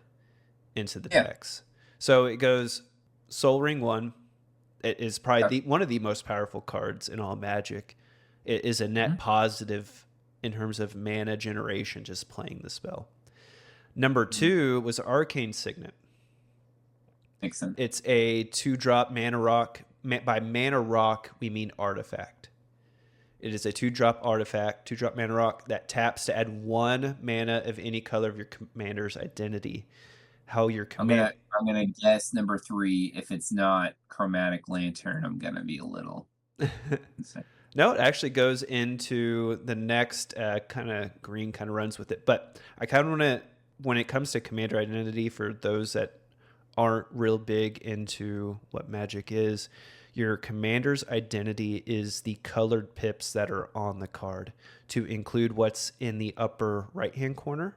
into the decks. So it goes Soul Ring 1. It is probably one of the most powerful cards in all Magic. It is a net positive in terms of mana generation, just playing the spell. Number 2 was Arcane Signet. Makes sense. It's a 2-drop mana rock. By mana rock, we mean artifact. It is a 2-drop artifact, 2-drop mana rock that taps to add 1 mana of any color of your commander's identity. How your command. I'm gonna guess number 3. If it's not Chromatic Lantern, I'm gonna be a little. No, it actually goes into the next kind of green, kind of runs with it. But I kind of want to, when it comes to commander identity, for those that aren't real big into what Magic is, Your commander's identity is the colored pips that are on the card, to include what's in the upper right-hand corner,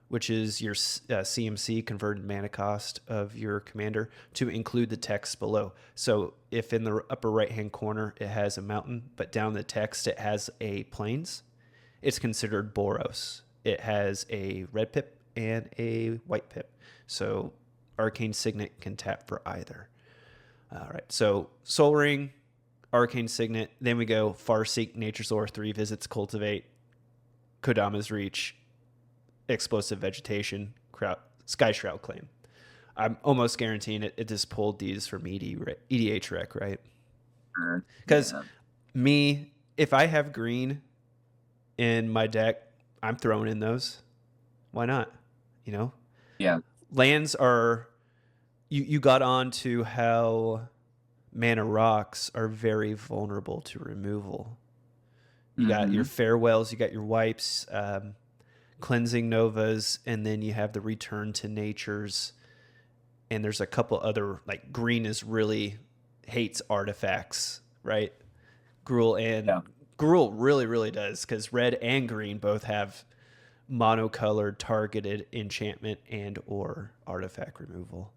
which is your CMC, converted mana cost of your commander, to include the text below. So if in the upper right-hand corner it has a mountain, but down the text it has a plains, it's considered Boros. It has a red pip and a white pip. So Arcane Signet can tap for either. All right, so Soul Ring, Arcane Signet, then we go Farseek, Nature's Lore, 3 visits, Cultivate, Kodama's Reach, Explosive Vegetation, Sky Shroud Claim. I'm almost guaranteeing it just pulled these from EDH Rec, right? Because me, if I have green in my deck, I'm throwing in those. Why not? You know? Yeah. Lands are... You got on to how mana rocks are very vulnerable to removal. You got your farewells, you got your wipes, cleansing novas, and then you have the return to natures. And there's a couple other, like green is really hates artifacts, right? Gruul really, really does, because red and green both have monocolored targeted enchantment and or artifact removal.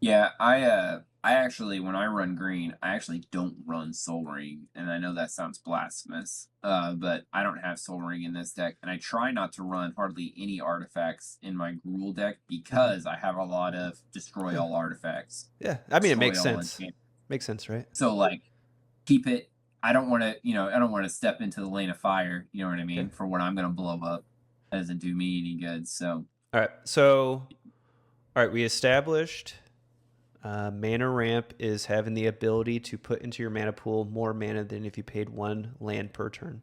Yeah, I actually, when I run green, I actually don't run Soul Ring, and I know that sounds blasphemous, but I don't have Soul Ring in this deck, and I try not to run hardly any artifacts in my Gruul deck because I have a lot of destroy all artifacts. Yeah, I mean, it makes Destroy all sense. enchantments. Makes sense, right? So like, keep it. I don't want to, I don't want to step into the lane of fire. You know what I mean? Okay. For what I'm gonna blow up, that doesn't do me any good. So All right, so we established mana ramp is having the ability to put into your mana pool more mana than if you paid 1 land per turn.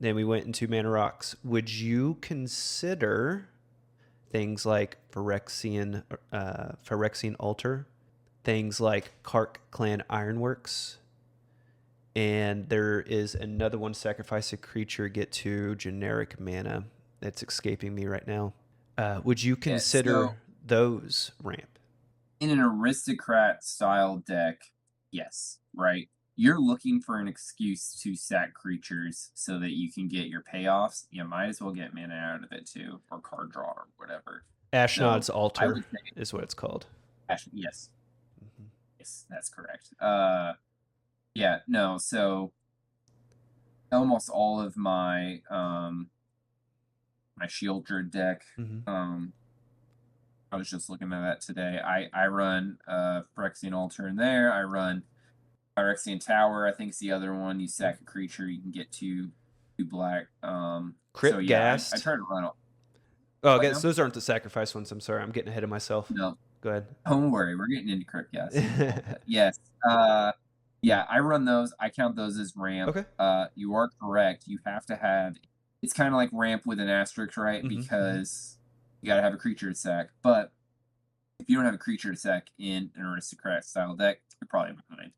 Then we went into mana rocks. Would you consider things like Phyrexian Altar, things like Kark Clan Ironworks, and there is another one, sacrifice a creature, get to generic mana. That's escaping me right now. Would you consider those ramp? in an aristocrat style deck, yes, right? You're looking for an excuse to sack creatures so that you can get your payoffs. You might as well get mana out of it too, or card draw, or whatever. Ashnod's I Altar would say, is what it's called. yes, yes, that's correct. Yeah, no, so almost all of my my Shield Druid deck, I was just looking at that today. I run Phyrexian Altar in there. I run Phyrexian Tower, I think is the other one. You sack a creature, you can get two black. Crypt so yeah, Ghast. I try to run. Oh, I guess those aren't the sacrifice ones. I'm sorry, I'm getting ahead of myself. No, go ahead. Don't worry, we're getting into Crypt Ghast. Yes. Yeah, I run those. I count those as ramp. Okay. You are correct. You have to have. It's kind of like ramp with an asterisk, right? Because you got to have a creature to sack. But if you don't have a creature to sack in an aristocrat style deck, you're probably behind.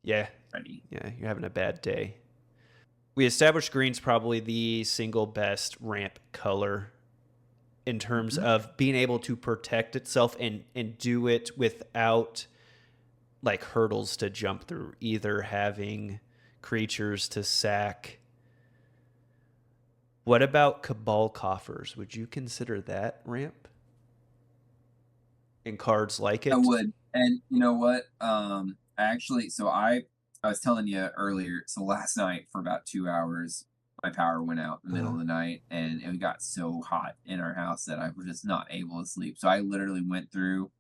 Yeah. Ready. Yeah, you're having a bad day. We established green's probably the single best ramp color in terms of being able to protect itself and do it without like hurdles to jump through, either having creatures to sack. What about Cabal Coffers? Would you consider that ramp? And cards like it? I would. And you know what? I was telling you earlier, so last night for about 2 hours, my power went out in the middle of the night, and it got so hot in our house that I was just not able to sleep. So I literally went through,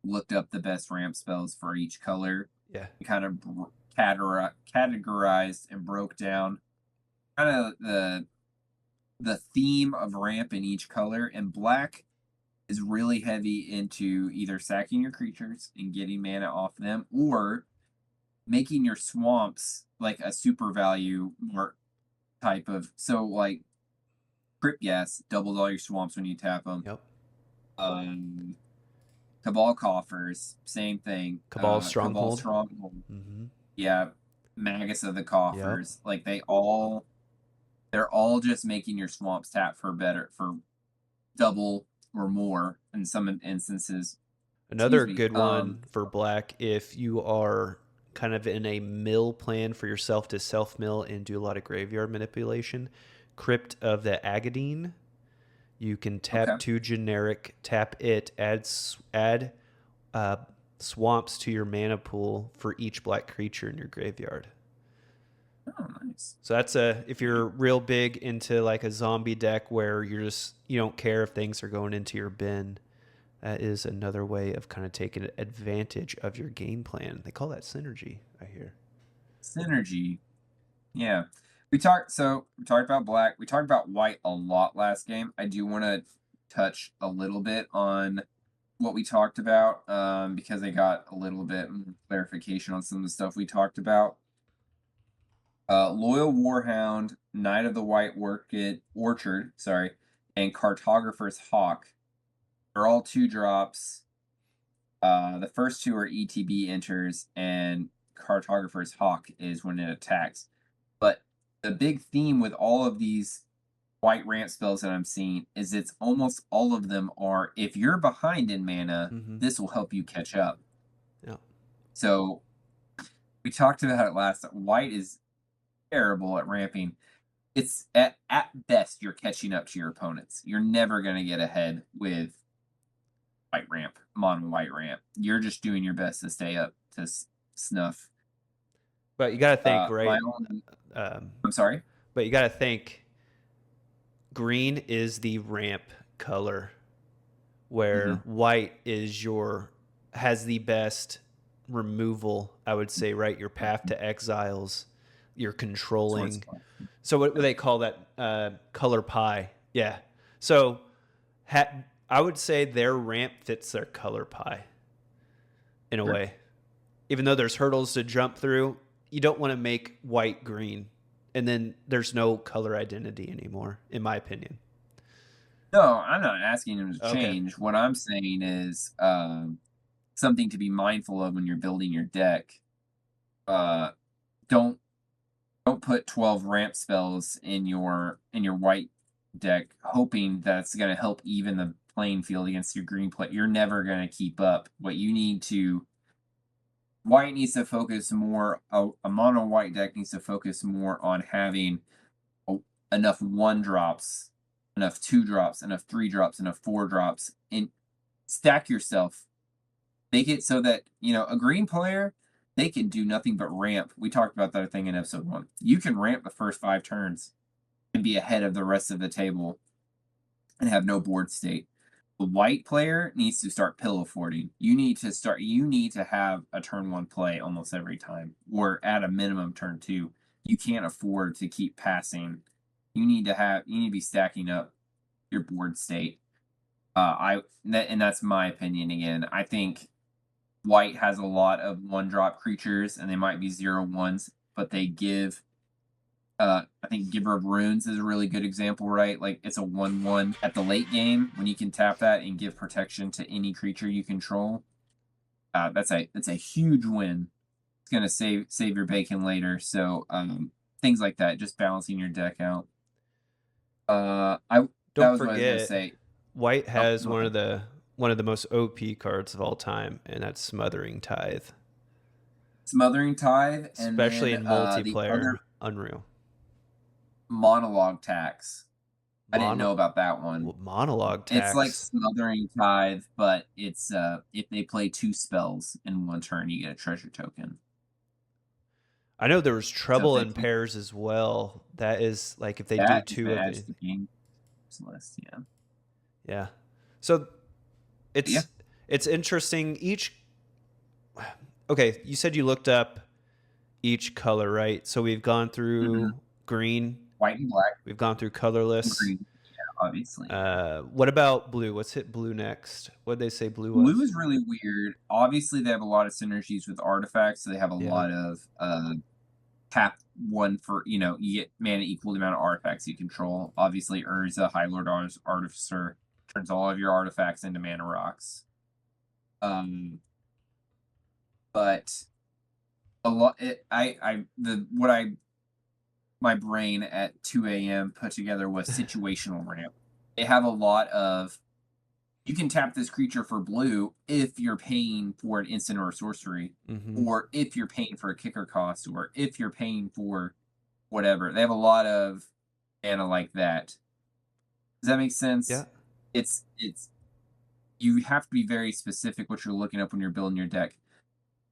looked up the best ramp spells for each color. Yeah. Kind of categorized and broke down kind of the theme of ramp in each color. And black is really heavy into either sacking your creatures and getting mana off them, or making your swamps like a super value more type of. So like Crypt Ghast doubles all your swamps when you tap them. Yep. Cabal Coffers, same thing. Cabal Stronghold. Yeah. Magus of the Coffers. Yep. Like they're all just making your swamps tap for double or more in some instances. Another me. good one for black, if you are kind of in a mill plan for yourself to self mill and do a lot of graveyard manipulation, Crypt of the Agadine. You can tap Okay. 2 generic, tap it, add swamps to your mana pool for each black creature in your graveyard. Oh, nice. So that's if you're real big into like a zombie deck where you don't care if things are going into your bin. That is another way of kind of taking advantage of your game plan. They call that synergy, I hear. Synergy. Yeah. We talked about black. We talked about white a lot last game. I do want to touch a little bit on what we talked about because I got a little bit clarification on some of the stuff we talked about. Loyal Warhound, Knight of the White Orchard, and Cartographer's Hawk are all 2-drops. The first 2 are ETB enters, and Cartographer's Hawk is when it attacks. But the big theme with all of these white ramp spells that I'm seeing is it's almost all of them are, if you're behind in mana, this will help you catch up. Yeah. So we talked about it last time. White is terrible at ramping. It's at best you're catching up to your opponents. You're never going to get ahead with white ramp, mono white ramp. You're just doing your best to stay up to snuff. But you got to think, right? I'm sorry? But you got to think green is the ramp color where white is has the best removal, I would say, right? Your path to exiles, you're controlling. So what do they call that? Color pie. Yeah. So I would say their ramp fits their color pie in a way. Even though there's hurdles to jump through, you don't want to make white green. And then there's no color identity anymore, in my opinion. No, I'm not asking them to change. What I'm saying is something to be mindful of when you're building your deck. Don't put 12 ramp spells in your white deck hoping that's going to help even the playing field against your green play. You're never going to keep up. White needs to focus more, a mono white deck needs to focus more on having enough 1-drops, enough 2-drops, enough 3-drops, enough 4-drops, and stack yourself. Make it so that, a green player, they can do nothing but ramp. We talked about that thing in episode 1. You can ramp the first 5 turns and be ahead of the rest of the table and have no board state. The white player needs to start pillow forting. You need to have a turn 1 play almost every time, or at a minimum turn 2. You can't afford to keep passing. You need to be stacking up your board state. And that's my opinion again. I think white has a lot of 1-drop creatures, and they might be 0/1s, but they give. I think Giver of Runes is a really good example, right? Like it's a 1/1 at the late game when you can tap that and give protection to any creature you control. That's a huge win. It's gonna save your bacon later. So things like that, just balancing your deck out. Don't forget, white has one of the most OP cards of all time, and that's Smothering Tithe. Smothering Tithe, especially in multiplayer, unreal. Monologue Tax. I didn't know about that one. Monologue Tax. It's like Smothering Tithe, but it's if they play 2 spells in 1 turn, you get a treasure token. I know there was Trouble in Pairs as well. That is like if they do 2 of the game list, yeah. So it's interesting. Okay, you said you looked up each color, right? So we've gone through green, white, and black. We've gone through colorless. Green, obviously. What about blue? Let's hit blue next. What did they say blue was? Blue is really weird. Obviously, they have a lot of synergies with artifacts, so they have a lot of tap 1 for, you get mana equal to the amount of artifacts you control. Obviously, Urza, High Lord Artificer, turns all of your artifacts into mana rocks. But a lot, my brain at 2 a.m. put together was situational ramp. They have a lot of you can tap this creature for blue if you're paying for an instant or a sorcery, or if you're paying for a kicker cost, or if you're paying for whatever. They have a lot of mana like that. Does that make sense? Yeah. It's you have to be very specific what you're looking up when you're building your deck.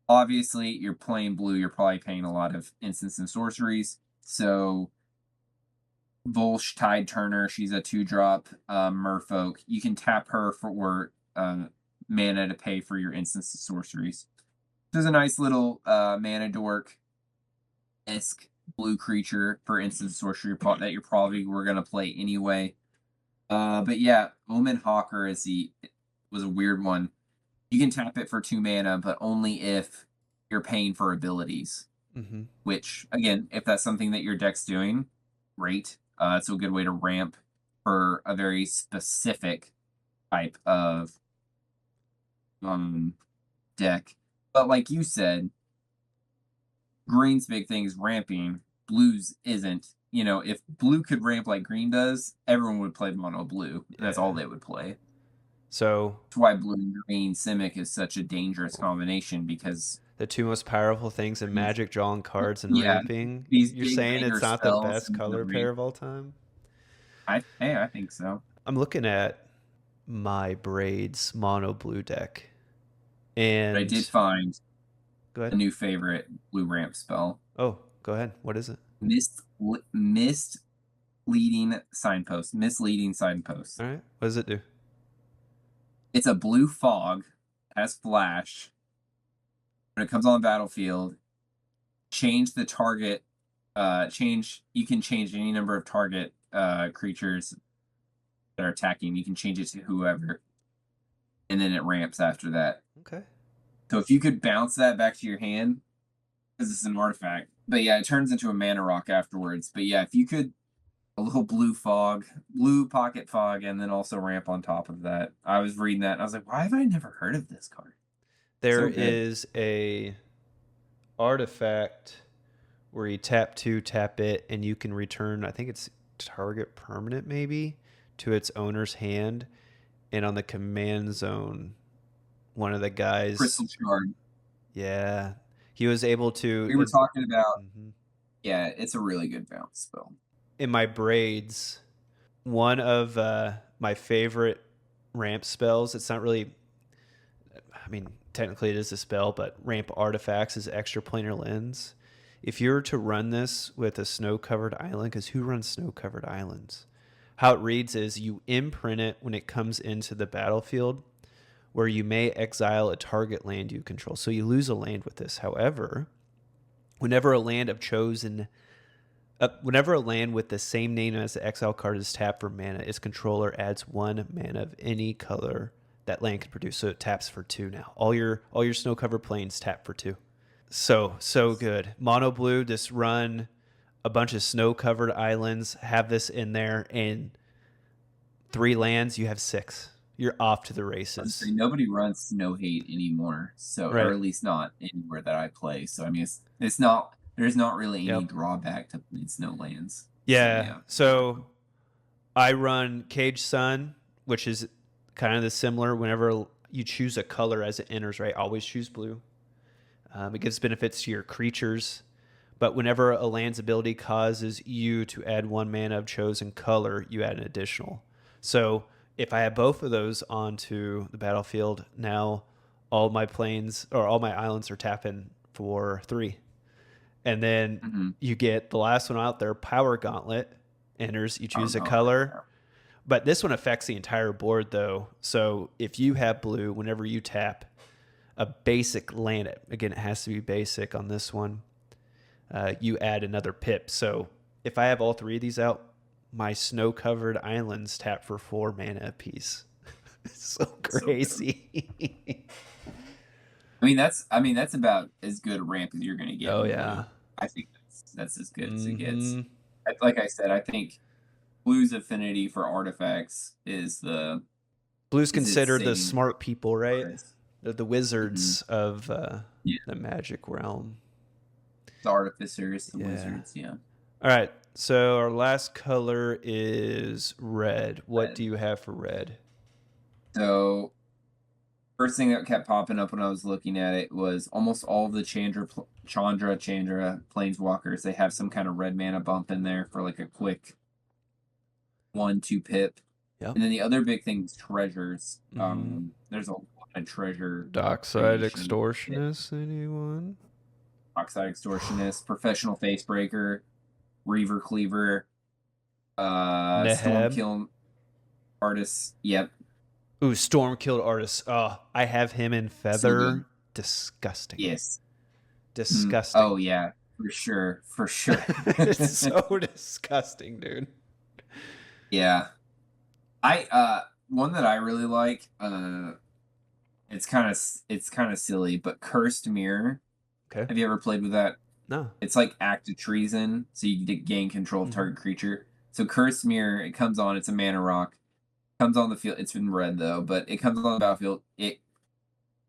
Obviously, you're playing blue, you're probably paying a lot of instants and sorceries. So Volsh Tide Turner, she's a 2-drop merfolk. You can tap her for mana to pay for your instants and sorceries. There's a nice little mana dork-esque blue creature for instant sorcery that you're probably were gonna play anyway. But yeah, Omen Hawker was a weird one. You can tap it for 2 mana, but only if you're paying for abilities. Which, again, if that's something that your deck's doing, great. It's a good way to ramp for a very specific type of deck. But like you said, green's big thing is ramping. Blue's isn't. You know, if blue could ramp like green does, everyone would play mono blue. That's all they would play. So that's why blue and green Simic is such a dangerous combination, because the two most powerful things in Magic, drawing cards and ramping. You're saying it's not the best color pair of all time? I think so. I'm looking at my Braids mono blue deck, and I did find go ahead. a new favorite blue ramp spell. Oh, go ahead. What is it? Misleading Signpost. Misleading Signpost. All right. What does it do? It's a blue fog, has flash. When it comes on the battlefield, change the target. You can change any number of target creatures that are attacking. You can change it to whoever, and then it ramps after that. Okay. So if you could bounce that back to your hand, because it's an artifact. But yeah, it turns into a mana rock afterwards. But yeah, if you could, a little blue pocket fog, and then also ramp on top of that. I was reading that and I was like, why have I never heard of this card? There is a artifact where you tap 2, tap it, and you can return, I think it's target permanent maybe, to its owner's hand. And on the command zone, one of the guys, Crystal Shard. Yeah. He was able to. We were talking about. Yeah, it's a really good bounce spell. In my Braids, one of my favorite ramp spells, it's not really, I mean, technically it is a spell, but ramp artifacts is Extra Planar Lens. If you were to run this with a snow-covered island, because who runs snow-covered islands? How it reads is you imprint it when it comes into the battlefield, where you may exile a target land you control. So you lose a land with this. However, whenever a land with the same name as the exile card is tapped for mana, its controller adds 1 mana of any color that land can produce. So it taps for 2 now. All your snow-covered plains tap for 2. So good. Mono blue, just run a bunch of snow-covered islands, have this in there, and 3 lands, you have 6. You're off to the races. Nobody runs Snow Hate anymore, so Right. Or at least not anywhere that I play. So I mean, it's not. There's not really any drawback to playing snow lands. Yeah. So I run Cage Sun, which is kind of the similar. Whenever you choose a color as it enters, right? Always choose blue. It gives benefits to your creatures, but whenever a land's ability causes you to add 1 mana of chosen color, you add an additional. So if I have both of those onto the battlefield, now all my plains or all my islands are tapping for 3. And then you get the last one out there, Power Gauntlet enters, you choose a color. But this one affects the entire board though. So if you have blue, whenever you tap a basic land, again, it has to be basic on this one, you add another pip. So if I have all 3 of these out, my snow-covered islands tap for 4 mana apiece. It's so crazy. I mean, that's about as good a ramp as you're going to get. Oh yeah, I think that's as good as it gets. Like I said, I think blue's affinity for artifacts is the blue's considered the smart people, right? The wizards of the Magic realm. The artificers, the wizards, yeah. All right, so our last color is red. What do you have for red? So first thing that kept popping up when I was looking at it was almost all of the Chandra Planeswalkers. They have some kind of red mana bump in there for like a quick 1-2 pip. Yep. And then the other big thing is treasures. Mhm. There's a lot of treasure. Dockside creation. Extortionist, anyone? Dockside Extortionist, Professional Facebreaker, Reaver Cleaver, Neheb. Stormkill Artist. Yep. Ooh, Storm Killed Artist. Oh, I have him in Feather. good. Disgusting. Yes. Disgusting. Oh yeah, for sure. It's so disgusting, dude. Yeah. One that I really like, it's kind of silly, but Cursed Mirror. Okay. Have you ever played with that? No. It's like Act of Treason, so you gain control of target creature. So Cursed Mirror, it comes on, it's a mana rock. Comes on the field, it's been red though, but it comes on the battlefield, it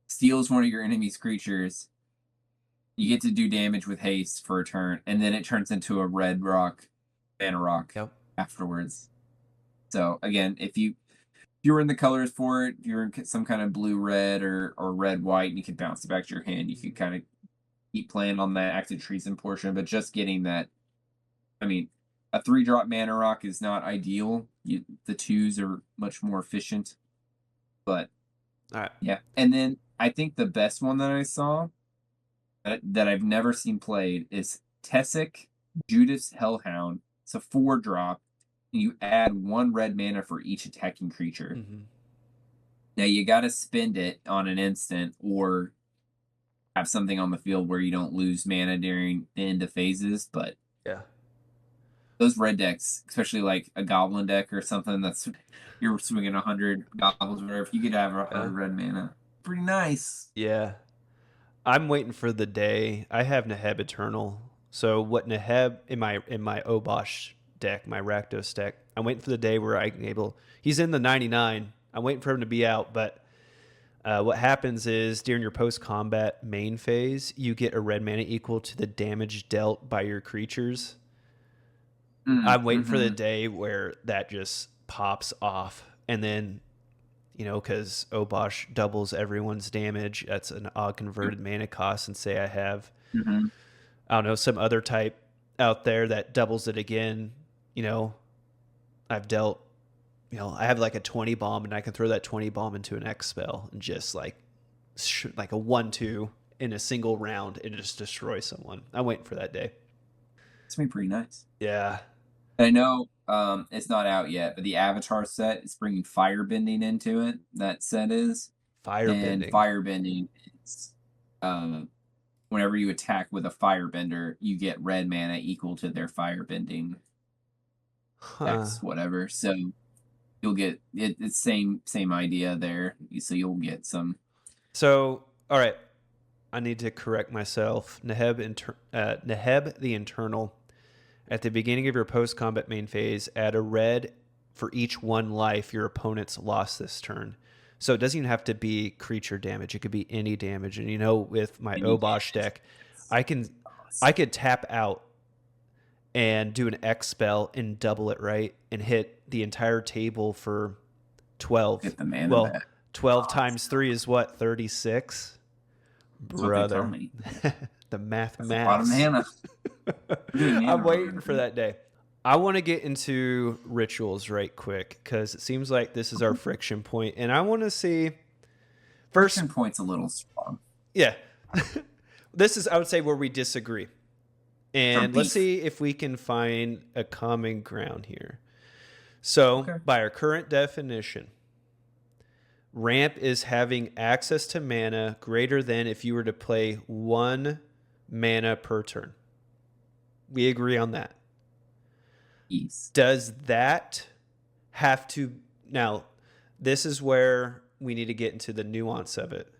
steals one of your enemy's creatures. You get to do damage with haste for a turn, and then it turns into a red rock, mana rock afterwards. So again, if you were in the colors for it, if you're in some kind of blue-red or red-white, and you can bounce it back to your hand, you could kind of keep playing on that active treason portion, but just getting that, I mean, a 3-drop mana rock is not ideal. The 2s are much more efficient, but all right. Yeah. And then I think the best one that I saw that I've never seen played is Tessic Judas Hellhound. It's a 4-drop, and you add 1 red mana for each attacking creature. Now you got to spend it on an instant or have something on the field where you don't lose mana during the end of phases, but yeah, those red decks, especially like a goblin deck or something that's you're swinging 100 goblins or whatever, if you could have 100 red mana, pretty nice. Yeah. I'm waiting for the day. I have Neheb Eternal. So what Neheb in my Obosh deck, my Rakdos deck, I'm waiting for the day where I can able. He's in the 99. I'm waiting for him to be out, but what happens is during your post-combat main phase, you get a red mana equal to the damage dealt by your creatures. I'm waiting for the day where that just pops off, and then, because Obosh doubles everyone's damage. That's an odd converted mana cost, and say I have, I don't know, some other type out there that doubles it again. I've dealt, I have like a 20 bomb, and I can throw that 20 bomb into an X spell and just like a 1/2 in a single round and just destroy someone. I'm waiting for that day. It's gonna be pretty nice. Yeah. I know it's not out yet, but the Avatar set is bringing firebending into it. That set is firebending. And firebending is whenever you attack with a firebender, you get red mana equal to their firebending X whatever. So you'll get it's same idea there. So you'll get some. So all right, I need to correct myself. Neheb the Internal. At the beginning of your post-combat main phase, add a red for each 1 life your opponent's lost this turn. So it doesn't even have to be creature damage. It could be any damage. And with my Obosh deck, I could tap out and do an X spell and double it, right? And hit the entire table for 12. Get the mana back. 12 times 3 is what? 36? Brother. The math. A lot of mana. I'm waiting for that day. I want to get into rituals right quick because it seems like this is our friction point, and I want to see. Friction point's a little strong. Yeah, this is, I would say, where we disagree, and let's see if we can find a common ground here. So, by our current definition, ramp is having access to mana greater than if you were to play 1 mana per turn. We agree on that. Yes. Does that have to... Now, this is where we need to get into the nuance of it.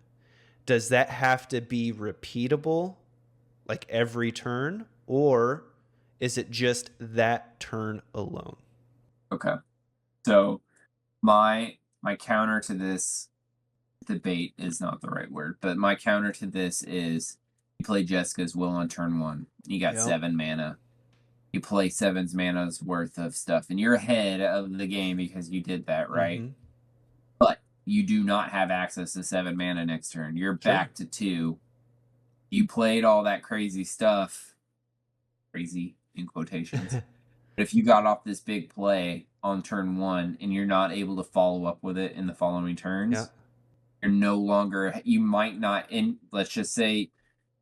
Does that have to be repeatable, like every turn? Or is it just that turn alone? Okay. So, my counter to this debate is not the right word, but my counter to this is you play Jessica's Will on turn 1. You got 7 mana. You play 7's mana's worth of stuff, and you're ahead of the game because you did that, right? But you do not have access to 7 mana next turn. You're Sure. back to 2. You played all that crazy stuff. Crazy in quotations. But if you got off this big play on turn 1 and you're not able to follow up with it in the following turns, Yeah. you're no longer, you might not, let's just say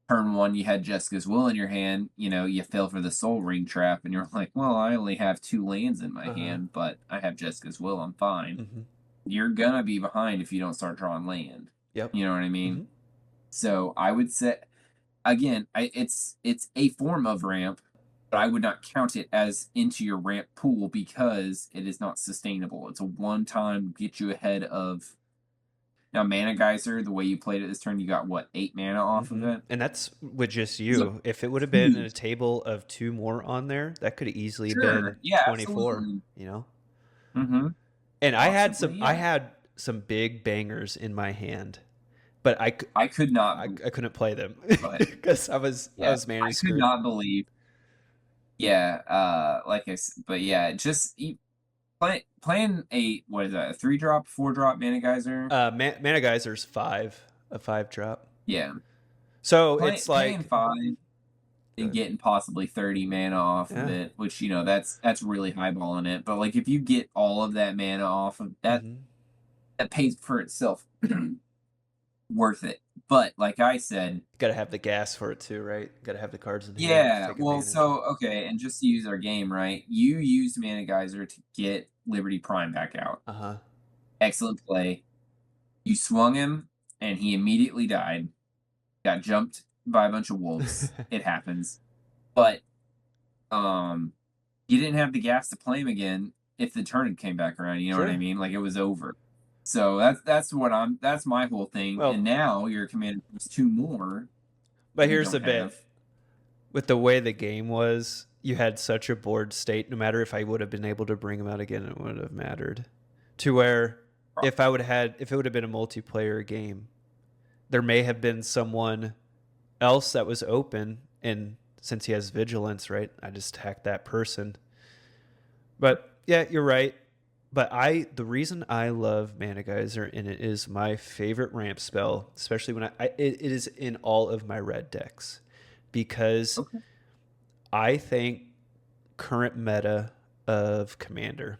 turn 1 you had Jessica's Will in your hand, you fell for the Soul Ring trap and you're like, well, I only have 2 lands in my hand, but I have Jessica's Will, I'm fine. Mm-hmm. You're gonna be behind if you don't start drawing land. Yep. You know what I mean? Mm-hmm. So I would say, again, it's a form of ramp, but I would not count it as into your ramp pool because it is not sustainable. It's a one-time get you ahead of. Now, Mana Geyser, the way you played it this turn, you got, 8 mana off of it? And that's with just you. If it would have been in a table of 2 more on there, that could have easily been 24, absolutely. Mm-hmm. And I had some big bangers in my hand, but I could not. I couldn't play them because I was mana screwed. I could not believe. Yeah, like I said, but yeah, just playing a 3-drop, 4-drop Mana Geyser. Mana Geyser's 5, a 5-drop. Yeah. So it's like playing 5 and getting possibly 30 mana off of it, which that's really highballing it. But like if you get all of that mana off of that, that pays for itself. Worth it. But like I said, gotta have the gas for it too, right? Gotta have the cards in hand. Yeah, well, so okay, and just to use our game, right? You used Mana Geyser to get Liberty Prime back out. Excellent play. You swung him, and he immediately died. Got jumped by a bunch of wolves. It happens. But you didn't have the gas to play him again if the turn came back around, you know what I mean? Like it was over. So that's my whole thing. Well, and now your commander has 2 more. But here's the bit. With the way the game was, you had such a bored state, no matter if I would have been able to bring him out again, it wouldn't have mattered. To where if it would have been a multiplayer game, there may have been someone else that was open, and since he has vigilance, right, I just hacked that person. But yeah, you're right. But the reason I love Mana Geyser, and it is my favorite ramp spell, especially when it is in all of my red decks, because I think current meta of Commander,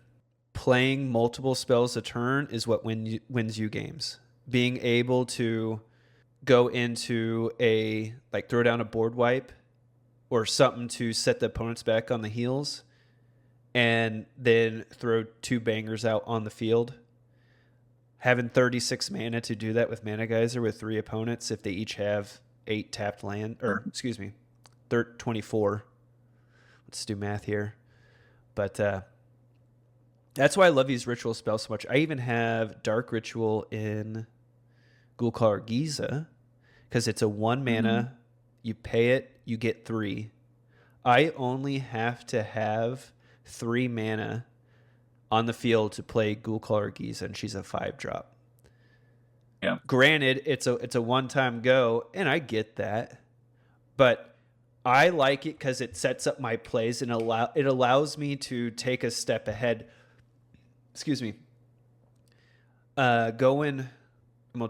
playing multiple spells a turn is what wins you games. Being able to go into throw down a board wipe or something to set the opponents back on the heels, and then throw 2 bangers out on the field. Having 36 mana to do that with Mana Geyser with 3 opponents, if they each have 8 tapped land, or excuse me, 24. Let's do math here. But that's why I love these ritual spells so much. I even have Dark Ritual in Gulkar Giza because it's a 1 mana. You pay it, you get 3. I only have to have 3 mana on the field to play Gulkar Giza, and she's a 5-drop. Yeah. Granted, it's a one-time go, and I get that, but I like it because it sets up my plays and it allows me to take a step ahead. Excuse me. I'm gonna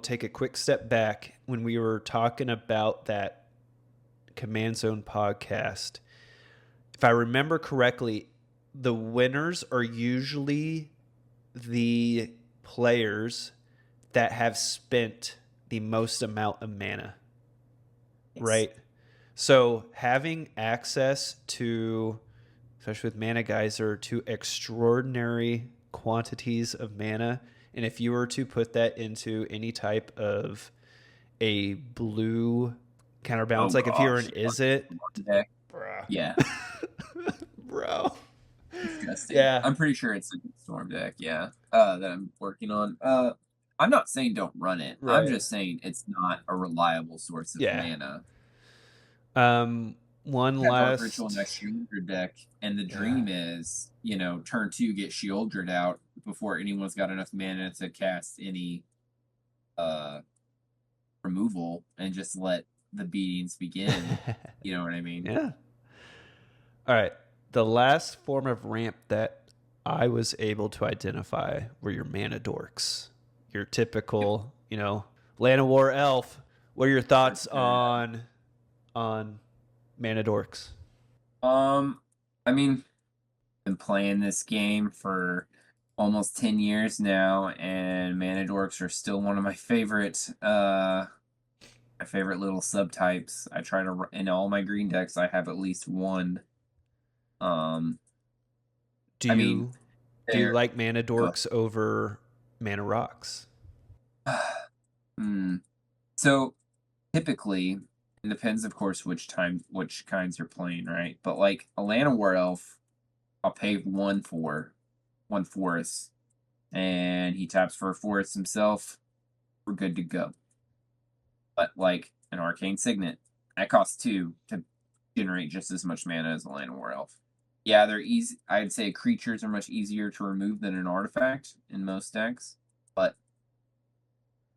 take a quick step back. When we were talking about that Command Zone podcast, if I remember correctly, the winners are usually the players that have spent the most amount of mana, right? So having access to, especially with Mana Geyser, to extraordinary quantities of mana, and if you were to put that into any type of a blue counterbalance, if you're an Bruh. Yeah. Bro. Disgusting. Yeah. I'm pretty sure it's a storm deck, that I'm working on. I'm not saying don't run it. Right. I'm just saying it's not a reliable source of mana. One last ritual next Shieldred deck, and the dream is, turn 2 get Shieldred out before anyone's got enough mana to cast any removal, and just let the beatings begin. You know what I mean? Yeah. All right. The last form of ramp that I was able to identify were your mana dorks. your typical, Land of War elf. What are your thoughts on Mana Dorks? I mean, been playing this game for almost 10 years now, and Mana Dorks are still one of my favorite little subtypes. I try to in all my green decks I have at least one. Do I you mean, do you they're- like Mana Dorks over Mana Rocks? So typically, it depends, of course, which kinds you're playing, right? But like a Land of War Elf, I'll pay one forest, and he taps for a forest himself. We're good to go. But like an Arcane Signet, that costs 2 to generate just as much mana as a Land of War Elf. Yeah, they're easy. I'd say creatures are much easier to remove than an artifact in most decks. But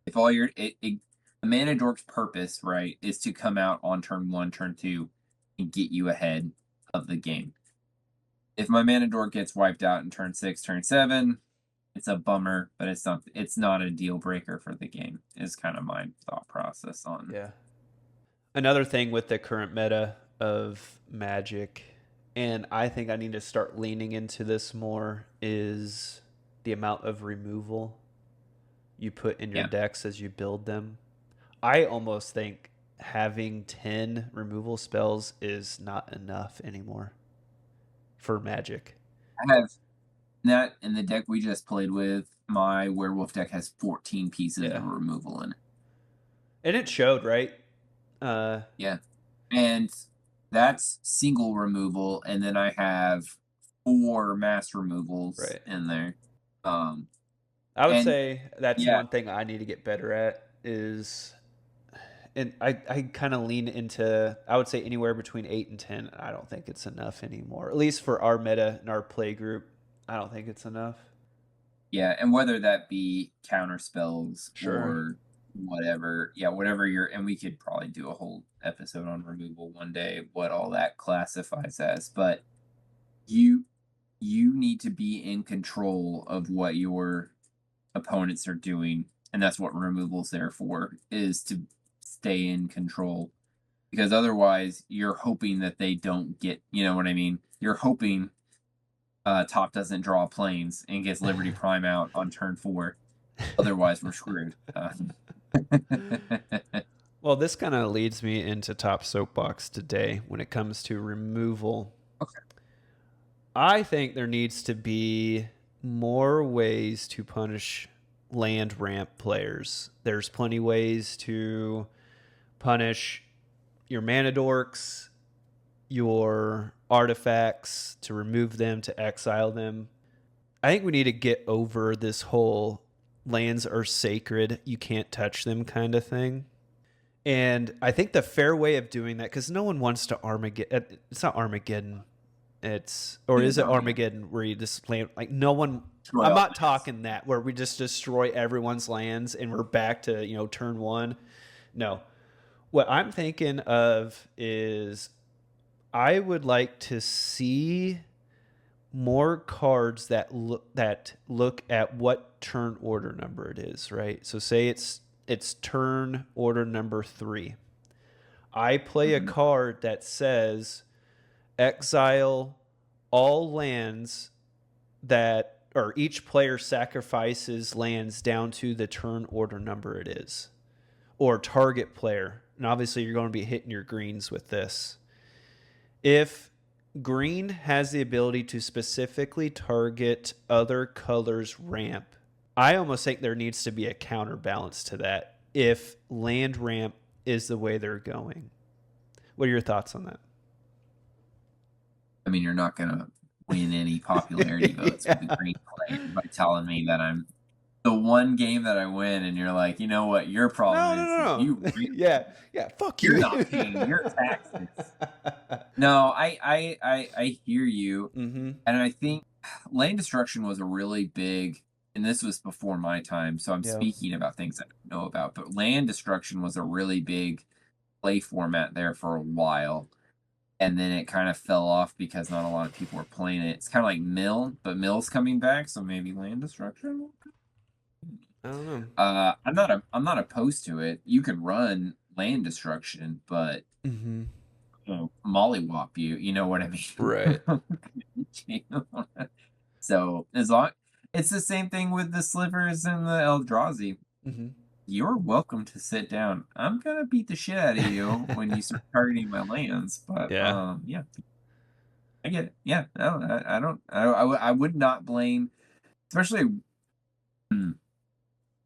if all your the Mana Dork's purpose, right, is to come out on turn 1, turn 2, and get you ahead of the game. If my Mana Dork gets wiped out in turn 6, turn 7, it's a bummer, but it's not a deal breaker for the game, is kind of my thought process on. Yeah. Another thing with the current meta of Magic, and I think I need to start leaning into this more, is the amount of removal you put in your decks as you build them. I almost think having 10 removal spells is not enough anymore for Magic. I have that in the deck we just played with. My werewolf deck has 14 pieces of removal in it. And it showed, right? Yeah. And that's single removal, and then I have 4 mass removals in there. I would say that's one thing I need to get better at is, and I kind of lean into, I would say anywhere between 8 and 10. I don't think it's enough anymore. At least for our meta and our play group, I don't think it's enough. Yeah, and whether that be counter spells or whatever. Yeah, whatever and we could probably do a whole episode on removal one day, what all that classifies as. But you need to be in control of what your opponents are doing, and that's what removal's there for, is to stay in control, because otherwise you're hoping that they don't get, you know what I mean, you're hoping top doesn't draw planes and gets Liberty Prime out on turn 4. Otherwise we're screwed. Well, this kind of leads me into top soapbox today when it comes to removal. Okay. I think there needs to be more ways to punish land ramp players. There's plenty ways to punish your Mana Dorks, your artifacts, to remove them, to exile them. I think we need to get over this whole lands are sacred, you can't touch them kind of thing. And I think the fair way of doing that, because no one wants to Armageddon. It's not Armageddon. Is it Armageddon where you just land, like, no one, I'm not talking that where we just destroy everyone's lands and we're back to, turn 1. No. What I'm thinking of is I would like to see more cards that look at what turn order number it is, right? So say it's turn order number 3. I play a card that says exile all lands or each player sacrifices lands down to the turn order number it is, or target player. And obviously you're going to be hitting your greens with this. If green has the ability to specifically target other colors' ramp, I almost think there needs to be a counterbalance to that if land ramp is the way they're going. What are your thoughts on that? I mean, you're not going to win any popularity votes with a green player by telling me that I'm the one game that I win, and you're like, you know what, your problem is you fuck you're you. not paying your taxes. No, I hear you. And I think land destruction was a really big, and this was before my time, so I'm speaking about things I don't know about, but land destruction was a really big play format there for a while, and then it kind of fell off because not a lot of people were playing it. It's kind of like Mill, but Mill's coming back, so maybe land destruction. I don't know. I'm not opposed to it. You could run land destruction, but Mm-hmm. mollywop you. You know what I mean? Right. So as long it's the same thing with the slivers and the Eldrazi. Mm-hmm. You're welcome to sit down. I'm gonna beat the shit out of you when you start targeting my lands. But Yeah. yeah, I get it. Yeah, no, I don't. I would not blame, especially.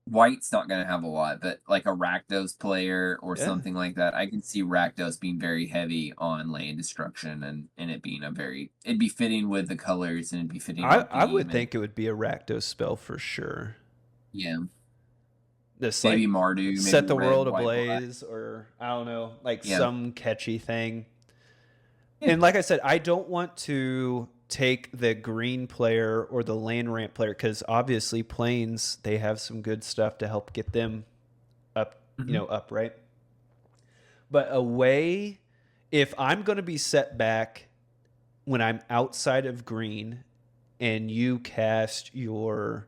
White's not going to have a lot, but like a Rakdos player or Yeah. something like that, I can see Rakdos being very heavy on land destruction and it being it'd be fitting with the colors and it'd be fitting on I theme. would And, think it would be a Rakdos spell for sure. yeah, This maybe like Mardu, maybe set the red, world white, black. ablaze, or I don't know, like Yeah. some catchy thing. Yeah. And like I said, I don't want to take the green player or the land ramp player because obviously planes, they have some good stuff to help get them up, up, right? But away, if I'm going to be set back when I'm outside of green and you cast your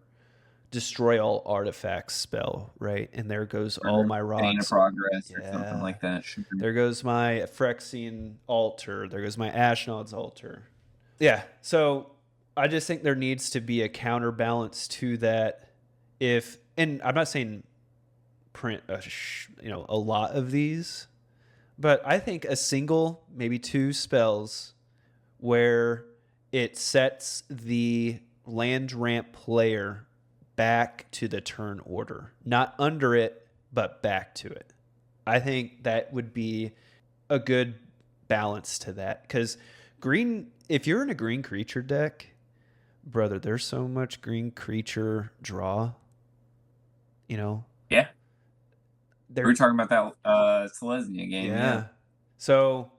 destroy all artifacts spell, right? And there goes all my Bane of rocks. Progress or something like that. Sure. There goes my Phyrexian altar. There goes my Ashnod's altar. Yeah, so I just think there needs to be a counterbalance to that. And I'm not saying print a lot of these, but I think a single, maybe two spells where it sets the land ramp player back to the turn order, not under it, but back to it. I think that would be a good balance to that because green, if you're in a green creature deck, brother, there's so much green creature draw. Yeah. We were talking about that Selesnya game. Yeah. So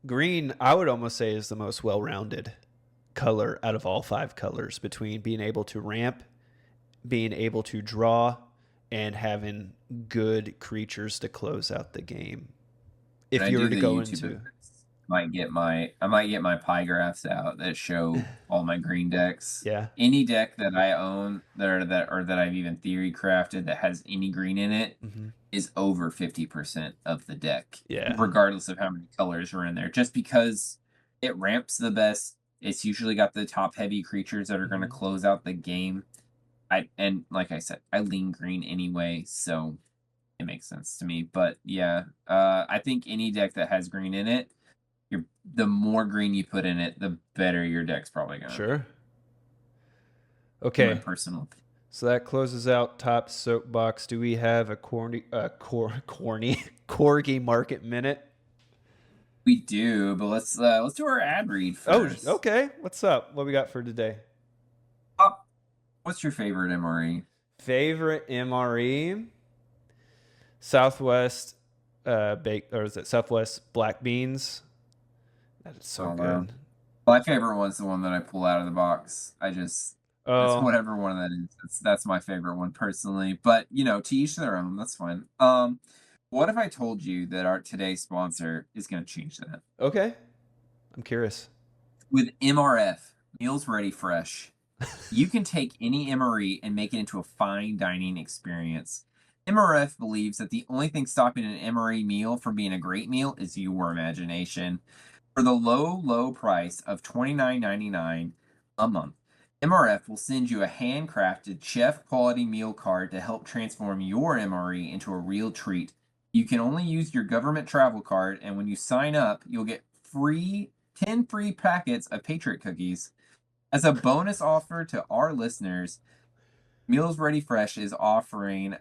green, I would almost say, is the most well-rounded color out of all five colors between being able to ramp, being able to draw, and having good creatures to close out the game. If you were to go into, I might get my pie graphs out that show all my green decks. Yeah. Any deck that I own that I've even theory crafted that has any green in it is over 50% of the deck. Yeah. Regardless of how many colors are in there. Just because it ramps the best. It's usually got the top heavy creatures that are going to close out the game. And like I said, I lean green anyway, so it makes sense to me. But yeah, I think any deck that has green in it, the more green you put in it, the better your deck's probably gonna. Sure. Okay. My personal opinion. So that closes out top soapbox. Do we have a corny Corgi market minute? We do, but let's do our ad read first. Oh, okay. What's up? What we got for today? What's your favorite MRE? Favorite MRE? Southwest Southwest black beans. That is so good. My favorite one's the one that I pull out of the box. It's whatever one that is. That's my favorite one personally. But to each their own. That's fine. What if I told you that our today's sponsor is going to change that? Okay, I'm curious. With MRF, Meals Ready Fresh, you can take any MRE and make it into a fine dining experience. MRF believes that the only thing stopping an MRE meal from being a great meal is your imagination. For the low price of $29.99 a month, MRF will send you a handcrafted chef-quality meal card to help transform your MRE into a real treat. You can only use your government travel card, and when you sign up, you'll get 10 free packets of Patriot cookies. As a bonus offer to our listeners, Meals Ready Fresh is offering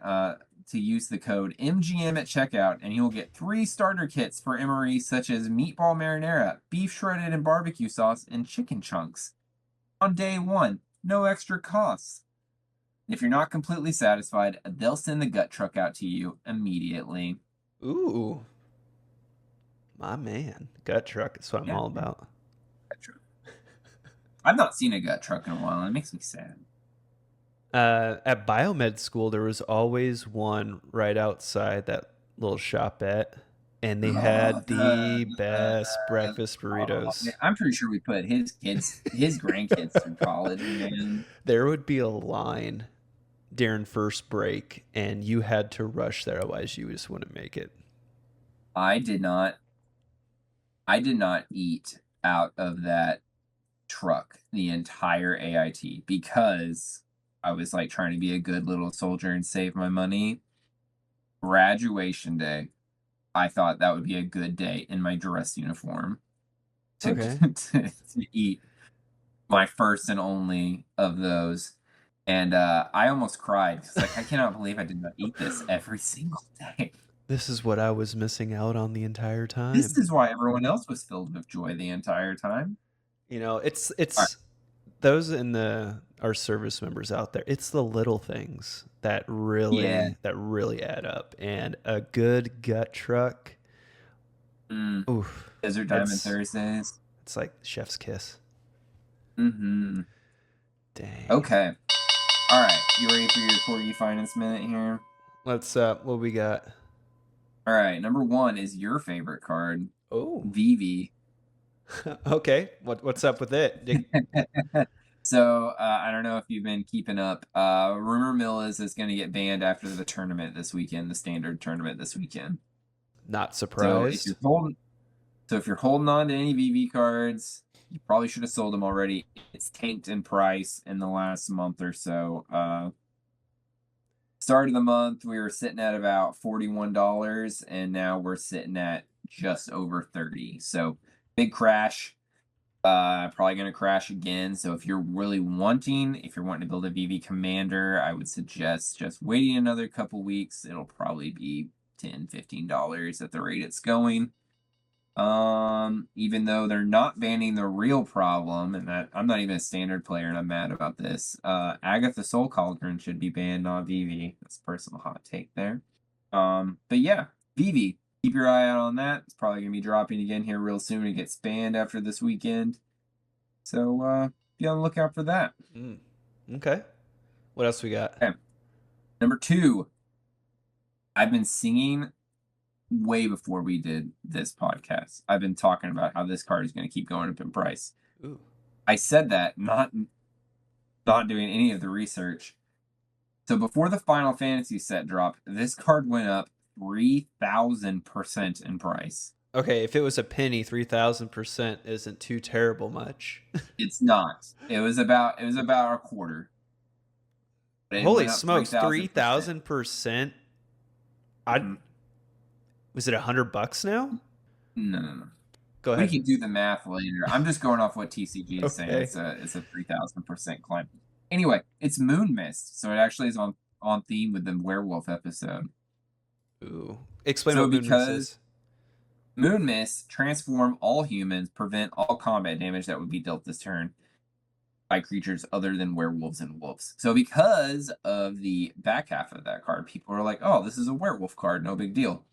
to use the code MGM at checkout, and you'll get 3 starter kits for MRE such as meatball marinara, beef shredded in barbecue sauce, and chicken chunks. On day 1, no extra costs. If you're not completely satisfied, they'll send the gut truck out to you immediately. Ooh. My man. Gut truck is what I'm all about. Gut truck. I've not seen a gut truck in a while, and it makes me sad. At biomed school, there was always one right outside that little shopette, and they had the best breakfast burritos. I'm pretty sure we put his grandkids through college, man. There would be a line during first break, and you had to rush there, otherwise you just wouldn't make it. I did not eat out of that truck the entire AIT because I was like trying to be a good little soldier and save my money. Graduation day, I thought that would be a good day in my dress uniform to, Okay. to eat my first and only of those. And I almost cried because like I cannot believe I did not eat this every single day. This is what I was missing out on the entire time. This is why everyone else was filled with joy the entire time. You know, it's right. those in our service members out there. It's the little things that really add up, and a good gut truck. Oof, Desert Diamond Thursdays. It's like chef's kiss. Mm-hmm. Dang. Okay. All right. You ready for your Corgi Finance Minute here? Let's what we got? All right. Number 1 is your favorite card. Oh, Vivi. Okay. What's up with it? So I don't know if you've been keeping up. Rumor mill is going to get banned after the tournament this weekend, the standard tournament this weekend. Not surprised. So if you're holding on to any VV cards, you probably should have sold them already. It's tanked in price in the last month or so. Start of the month, we were sitting at about $41, and now we're sitting at just over $30. So big crash. Probably going to crash again. So if you're wanting to build a VV Commander, I would suggest just waiting another couple weeks. It'll probably be $10, $15 at the rate it's going. Even though they're not banning the real problem, and that I'm not even a standard player and I'm mad about this. Agatha Soul Cauldron should be banned, not VV. That's a personal hot take there. But yeah, VV. Keep your eye out on that. It's probably going to be dropping again here real soon. It gets banned after this weekend. So be on the lookout for that. Okay. What else we got? Okay. Number 2. I've been singing way before we did this podcast. I've been talking about how this card is going to keep going up in price. Ooh. I said that, not doing any of the research. So before the Final Fantasy set dropped, this card went up 3,000% in price. Okay, if it was a penny, 3,000% isn't too terrible much. It's not. It was about a quarter. Holy smokes, 3,000%. Was it $100 now? No. Go ahead. We can do the math later. I'm just going off what TCG is saying. It's a 3,000% climb. Anyway, it's Moon Mist, so it actually is on theme with the werewolf episode. Ooh. Explain what Moon Mist is. Moon Mist transform all humans, prevent all combat damage that would be dealt this turn by creatures other than werewolves and wolves. So because of the back half of that card, people are like, oh, this is a werewolf card, no big deal.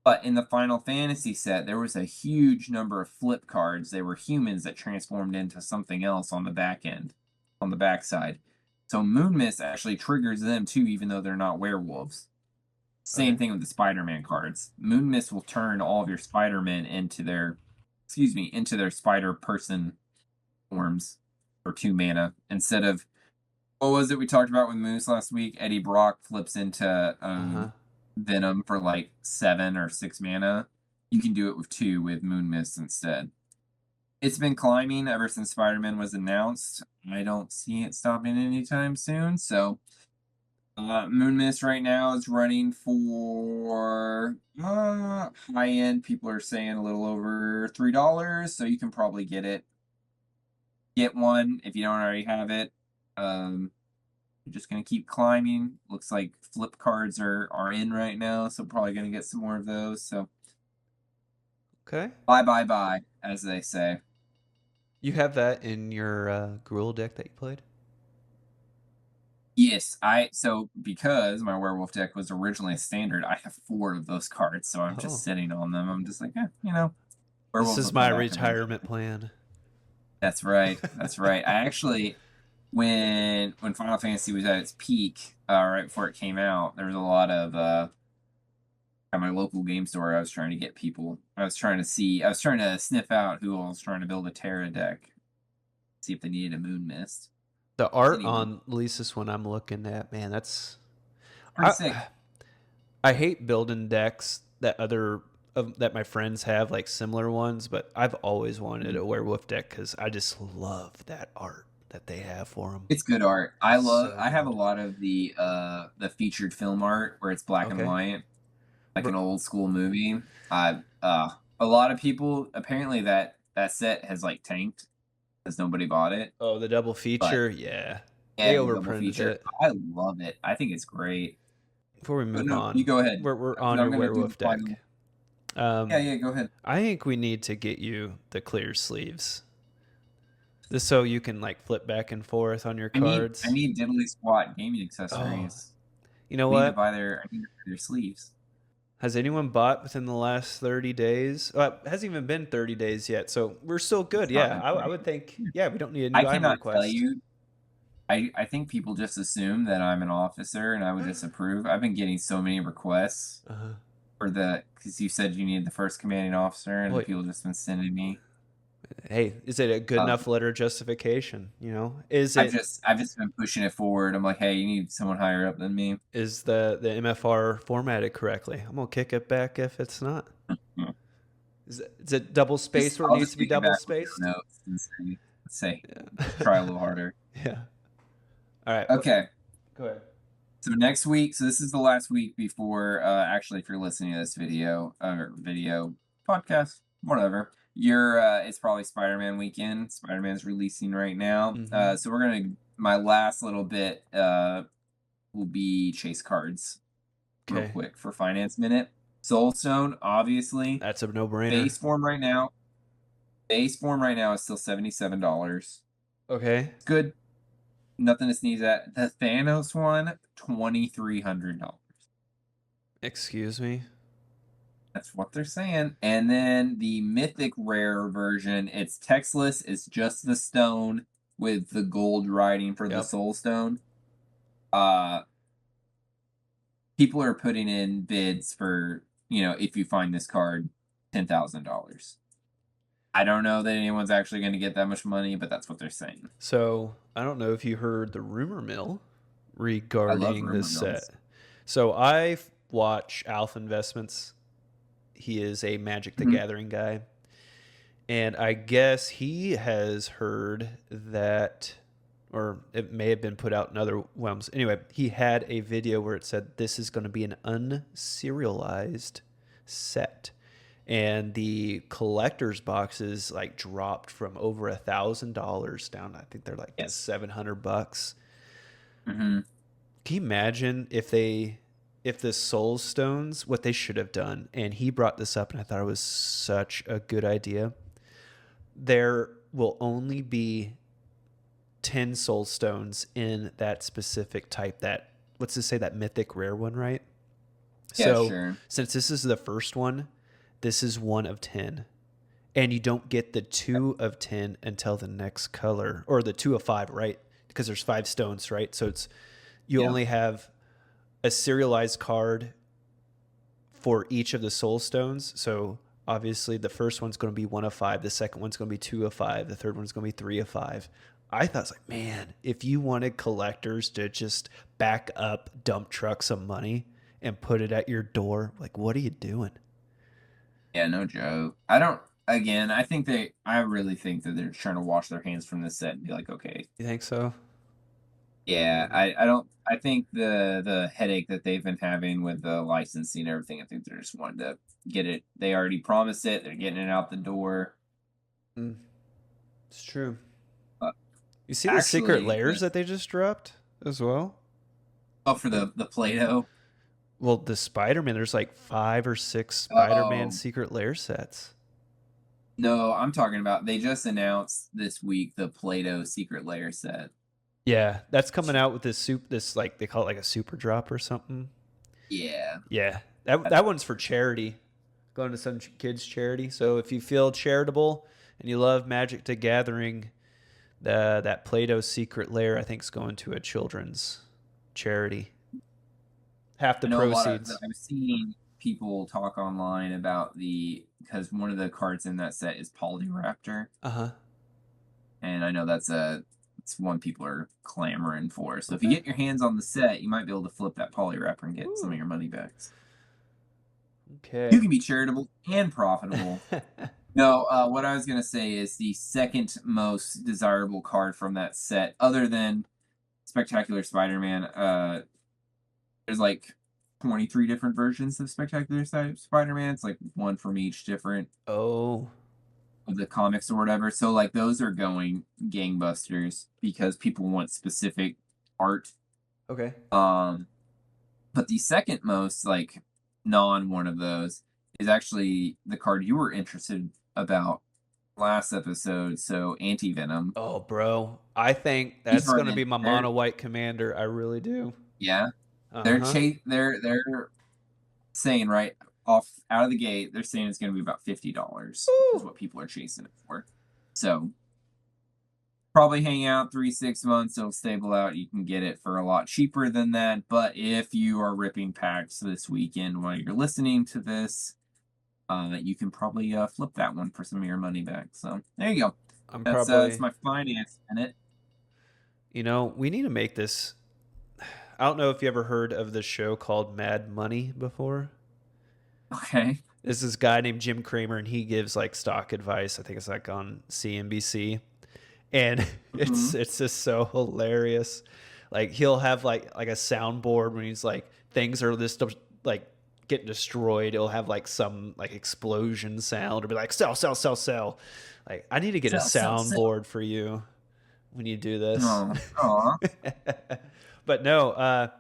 But in the Final Fantasy set, there was a huge number of flip cards. They were humans that transformed into something else on the back end, on the backside. So Moon Mist actually triggers them too, even though they're not werewolves. Same thing with the Spider-Man cards. Moon Mist will turn all of your Spider-Men into their Spider Person forms for 2 mana. Instead of, what was it we talked about with Moose last week? Eddie Brock flips into Venom for like 7 or 6 mana. You can do it with 2 with Moon Mist instead. It's been climbing ever since Spider-Man was announced. I don't see it stopping anytime soon, so Moon Mist right now is running for high end. People are saying a little over $3, so you can probably get it. Get one if you don't already have it. You're just gonna keep climbing. Looks like flip cards are in right now, so probably gonna get some more of those. So, okay, bye, as they say. You have that in your Gruul deck that you played? Yes, because my werewolf deck was originally a standard, I have 4 of those cards, so I'm just sitting on them. I'm just like, this is my retirement plan. That's right. I actually, when Final Fantasy was at its peak, right before it came out, there was a lot of at my local game store. I was trying to get people. I was trying to sniff out who was trying to build a Terra deck, see if they needed a Moon Mist. The art Anyone. on at least this one I'm looking at, man, that's Pretty sick. I hate building decks that my friends have, like similar ones, but I've always wanted a werewolf deck because I just love that art that they have for them. It's good art. I have a good. lot of the featured film art where it's black and Okay. white, like an old school movie. A lot of people apparently that set has like tanked because nobody bought it. Oh, the double feature, yeah. Yeah, They the double overprinted feature. it. I love it. I think it's great. Before we But move no, on, you go ahead. We're on I'm your gonna do the werewolf deck. final- Yeah, go ahead. I think we need to get you the clear sleeves, just so you can like flip back and forth on your cards. I need diddly squat gaming accessories. You know I need what? to buy I need to buy their sleeves. Has anyone bought within the last 30 days? Well, it hasn't even been 30 days yet, so we're still good. It's not Yeah, been I 30. would think. Yeah, we don't need a new I item cannot request. tell you. I think people just assume that I'm an officer and I would just approve. I've been getting so many requests for because you said you needed the first commanding officer, and people just been sending me. Hey, is it a good enough letter of justification? You know, is it? I've just been pushing it forward. I'm like, hey, you need someone higher up than me. Is the MFR formatted correctly? I'm gonna kick it back if it's not. Is it double spaced where it needs to be double spaced? No, say try a little harder. Yeah. All right. Okay. Go ahead. So next week, so this is the last week before, actually, if you're listening to this video podcast, whatever, it's probably Spider-Man weekend. Spider-Man's releasing right now. So my last little bit will be chase cards real quick for Finance Minute. Soulstone, obviously. That's a no-brainer. Base form right now is still $77. Okay. It's good. Nothing to sneeze at. The Thanos one, $2,300. Excuse me? That's what they're saying. And then the Mythic Rare version, it's textless. It's just the stone with the gold writing for the Soul Stone. People are putting in bids for, if you find this card, $10,000. I don't know that anyone's actually going to get that much money, but that's what they're saying. So I don't know if you heard the rumor mill regarding this set. So I watch Alpha Investments. He is a Magic the Gathering guy. And I guess he has heard that, or it may have been put out in other realms. Anyway, he had a video where it said this is going to be an unserialized set. And the collector's boxes like dropped from over $1,000 down. I think they're like $700. Can you imagine if the Soul Stones, what they should have done? And he brought this up, and I thought it was such a good idea. There will only be 10 Soul Stones in that specific type. That, let's just say that Mythic Rare one, right? Yeah, so sure. Since this is the first one, this is 1 of 10. And you don't get the 2 of 10 until the next color, or the 2 of 5, right? Because there's 5 stones, right? So you only have a serialized card for each of the Soul Stones. So obviously the first one's going to be 1 of 5. The second one's going to be 2 of 5. The third one's going to be 3 of 5. I thought, it's like, man, if you wanted collectors to just back up dump truck some money and put it at your door, like, what are you doing? Yeah, no joke. I really think that they're trying to wash their hands from this set and be like, okay. You think so? Yeah, I think the headache that they've been having with the licensing and everything, I think they're just wanting to get it. They already promised it. They're getting it out the door. It's true. You see the secret layers that they just dropped as well? Oh, for the Play-Doh? Well, the Spider-Man, there's like 5 or 6 Spider-Man secret layer sets. No, I'm talking about, they just announced this week the Play-Doh secret layer set. Yeah, that's coming out with this like, they call it like a super drop or something. Yeah. Yeah, that one's for charity, going to some kids' charity. So if you feel charitable and you love Magic the Gathering, that Play-Doh secret layer, I think, is going to a children's charity. Half the proceeds. I've seen people talk online about because one of the cards in that set is Polyraptor. Uh-huh. And I know that's a It's one people are clamoring for. So if you get your hands on the set, you might be able to flip that poly wrapper and get some of your money back. Okay. You can be charitable and profitable. No, what I was going to say is the second most desirable card from that set, other than Spectacular Spider-Man, there's like 23 different versions of Spectacular Spider-Man. It's like one from each different Oh. of the comics or whatever. So like those are going gangbusters because people want specific art. Okay. But the second most like non one of those is actually the card you were interested about last episode. So Anti-Venom. Oh, bro. I think He's that's going to running- be my they're- mono white commander. I really do. Yeah, Uh-huh. they're saying right off out of the gate, they're saying it's going to be about $50 is what people are chasing it for. So probably hang out 3-6 months, it'll stable out. You can get it for a lot cheaper than that. But if you are ripping packs this weekend while you're listening to this, you can probably flip that one for some of your money back. So there you go. That's my finance in it. You know, we need to make this. I don't know if you ever heard of the show called Mad Money before. Okay. There's this guy named Jim Cramer, and he gives like stock advice. I think it's like on CNBC, and it's just so hilarious. Like he'll have like a soundboard when he's like things are just like getting destroyed. It'll have like some like explosion sound, or be like sell, sell, sell, sell. Like I need to get a soundboard for you when you do this. But no,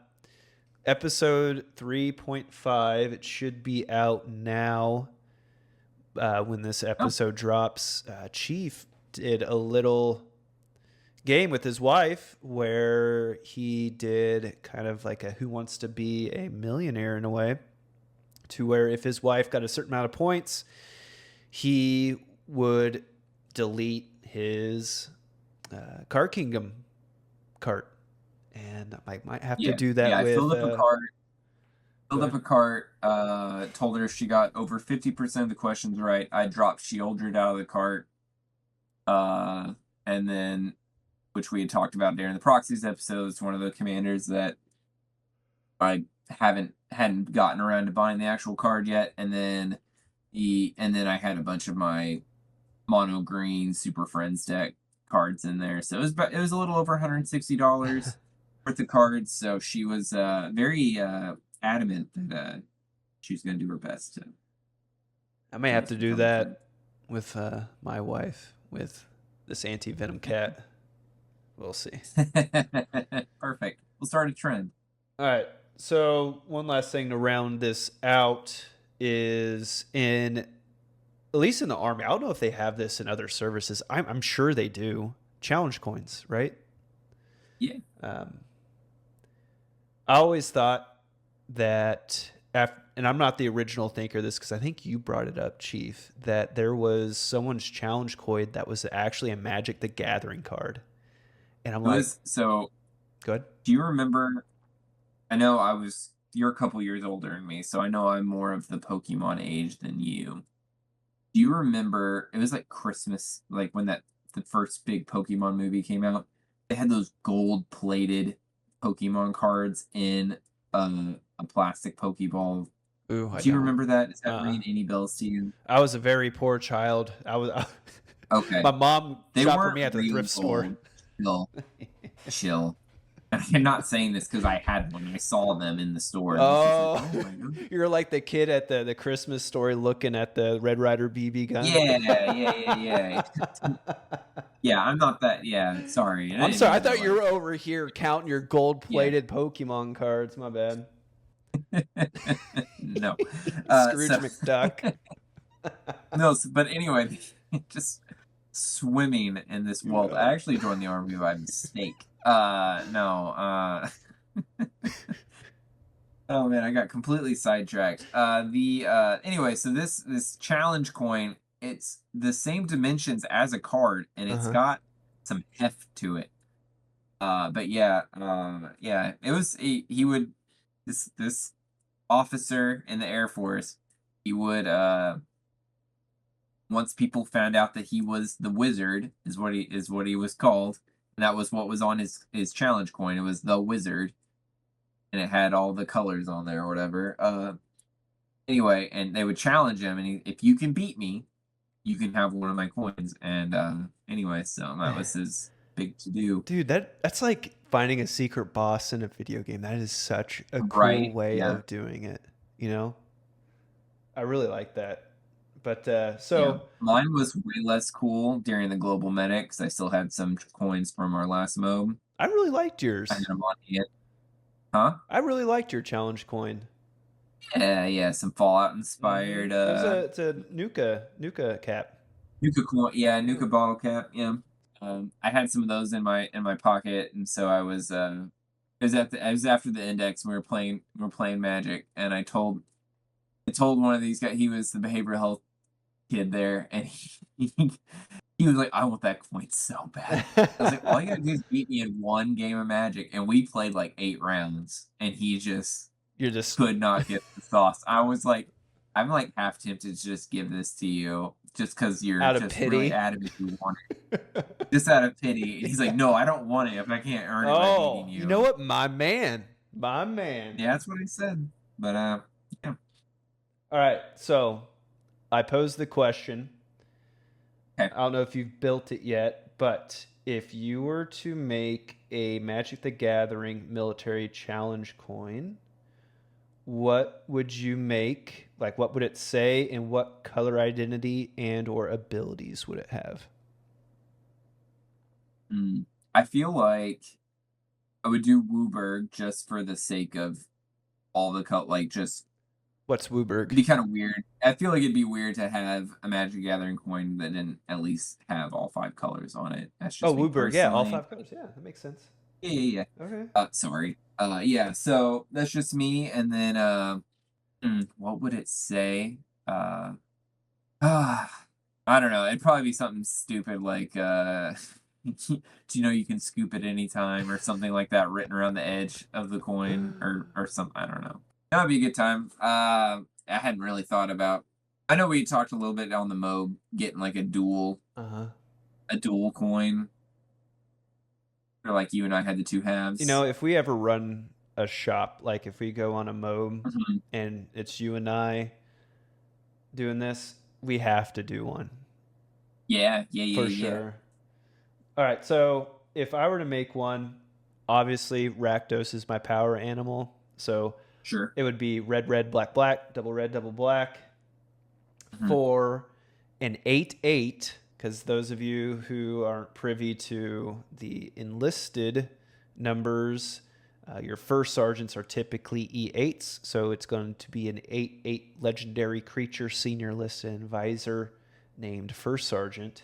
episode 3.5, it should be out now when this episode drops. Chief did a little game with his wife where he did kind of like a Who Wants to Be a Millionaire in a way, to where if his wife got a certain amount of points, he would delete his Card Kingdom cart. And I might have to do that with... I filled up a cart. Told her if she got over 50% of the questions right, I dropped Shieldred out of the cart. And then, which we had talked about during the Proxies episode, it's one of the commanders that I hadn't gotten around to buying the actual card yet. And then I had a bunch of my mono green Super Friends deck cards in there. So it was a little over $160 worth of cards. So she was very adamant that she was going to do her best to. I may have to do that with my wife with this Anti-Venom cat. We'll see. Perfect. We'll start a trend. All right. So one last thing to round this out is at least in the Army. I don't know if they have this in other services. I'm sure they do. Challenge coins, right? Yeah. I always thought that, and I'm not the original thinker of this because I think you brought it up, Chief, that there was someone's challenge coin that was actually a Magic the Gathering card. And I'm like, so go ahead. Do you remember? I know you're a couple years older than me, so I know I'm more of the Pokemon age than you. Do you remember? It was like Christmas, like when the first big Pokemon movie came out. They had those gold-plated Pokemon cards in a plastic Pokeball. Ooh, do you remember that? Is that ringing any bells to you? I was a very poor child. Okay. My mom They shopped weren't for me at the real thrift store. Chill. I'm not saying this because I had one. I saw them in the store. Oh, you're like the kid at the Christmas store looking at the Red Ryder BB gun. Yeah. Yeah, I'm not that. Yeah, sorry. I'm sorry. I thought you were over here counting your gold-plated Pokemon cards. My bad. No. Scrooge McDuck. No, but anyway, just swimming in this world. I actually joined the Army by mistake. No. Oh man, I got completely sidetracked. Anyway, so this challenge coin, it's the same dimensions as a card, and it's got some heft to it. But yeah, it was he would this officer in the Air Force, he would once people found out that he was the wizard is what he was called, And that was what was on his challenge coin. It was the wizard, and it had all the colors on there or whatever. Anyway, and they would challenge him, and if you can beat me, you can have one of my coins. And anyway, so that was his big to do. Dude, that's like finding a secret boss in a video game. That is such a cool Right, way yeah. of doing it. You know, I really like that. But Yeah. so Mine was way less cool during the global medic because I still had some coins from our last MOB. I really liked I had yours. them on it. Huh? I really liked your challenge coin. Yeah, some Fallout inspired. It's a Nuka cap. Nuka coin, yeah, Nuka bottle cap, yeah. I had some of those in my pocket, and so I was I was after the index. And we were playing Magic, and I told one of these guys, he was the behavioral health kid there, and he was like, I want that coin so bad. I was like, all you gotta do is beat me in one game of Magic, and we played like 8 rounds, and he just could not get the sauce. I was like, I'm like half tempted to just give this to you, just because you're Out of just pity? really adamant you want it. Just out of pity. And he's like, no, I don't want it if I can't earn it by Oh, beating you. you know what? My man. Yeah, that's what I said. But yeah. All right, so I posed the question. Okay. I don't know if you've built it yet, but if you were to make a Magic the Gathering military challenge coin, what would you make? Like, what would it say, and what color identity and or abilities would it have? I feel like I would do Wooburg just for the sake of all the like just What's it'd be Wooburg? kind of weird. I feel like it'd be weird to have a Magic the Gathering coin that didn't at least have all 5 colors on it. That's just Oh, me Wooburg. Yeah, all personally. 5 colors. Yeah, that makes sense. Yeah. Okay. Sorry. Yeah. So that's just me. And then what would it say? I don't know. It'd probably be something stupid like do you know you can scoop at any time or something like that written around the edge of the coin or something. I don't know. That would be a good time. I hadn't really thought about. I know we talked a little bit on the MOB getting like a dual coin. Or like you and I had the 2 halves. You know, if we ever run a shop, like if we go on a MOB and it's you and I doing this, we have to do one. Yeah. For sure. All right, so if I were to make one, obviously Rakdos is my power animal. So Sure. it would be red, red, black, black, double red, double black for an 8/8. Because those of you who aren't privy to the enlisted numbers, your first sergeants are typically E8s. So it's going to be an 8/8 legendary creature senior listed advisor named first sergeant.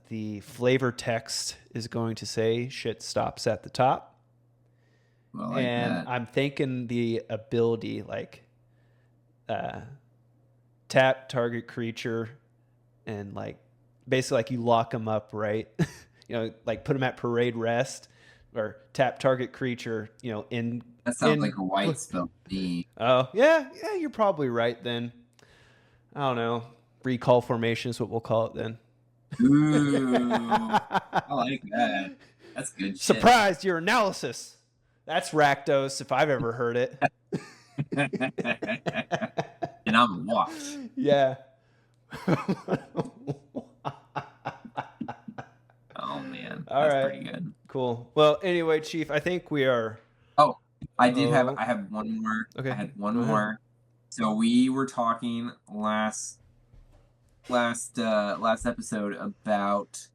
The flavor text is going to say shit stops at the top. Well, like and that. I'm thinking the ability like tap target creature and like basically like you lock them up, right? You know, like put them at parade rest or tap target creature, you know, in That sounds like a white spell to me. Oh, yeah, you're probably right then. I don't know. Recall formation is what we'll call it then. Ooh, I like that. That's good shit. Surprised your analysis. That's Rakdos if I've ever heard it. And I'm a watch. Yeah. Oh man, All that's right. pretty good. Cool. Well, anyway, Chief, I think we are. Oh, I have one more. Okay. I had one Go ahead. more. So we were talking last episode about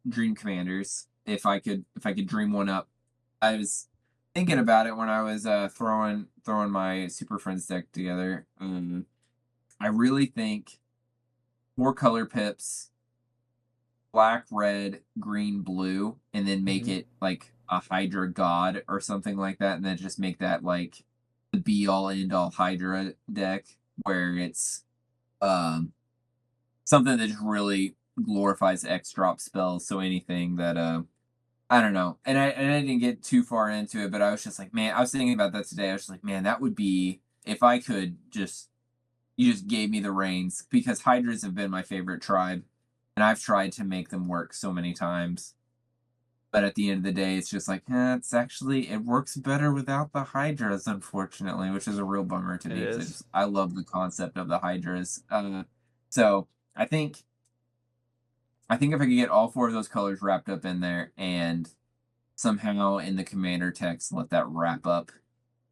dream commanders. If I could dream one up. I was thinking about it when I was throwing my Super Friends deck together. I really think 4 color pips, black, red, green, blue, and then make it like a Hydra god or something like that, and then just make that like the be all end all Hydra deck where it's something that just really glorifies X drop spells. So anything that I don't know, and I didn't get too far into it, but I was just like, man, I was thinking about that today. I was just like, man, that would be if I could you just gave me the reins, because Hydras have been my favorite tribe And I've tried to make them work so many times. But at the end of the day, it's just like, it works better without the Hydras, unfortunately, which is a real bummer to me. It 'Cause is. I love the concept of the Hydras. So I think if I could get all 4 of those colors wrapped up in there and somehow in the commander text let that wrap up,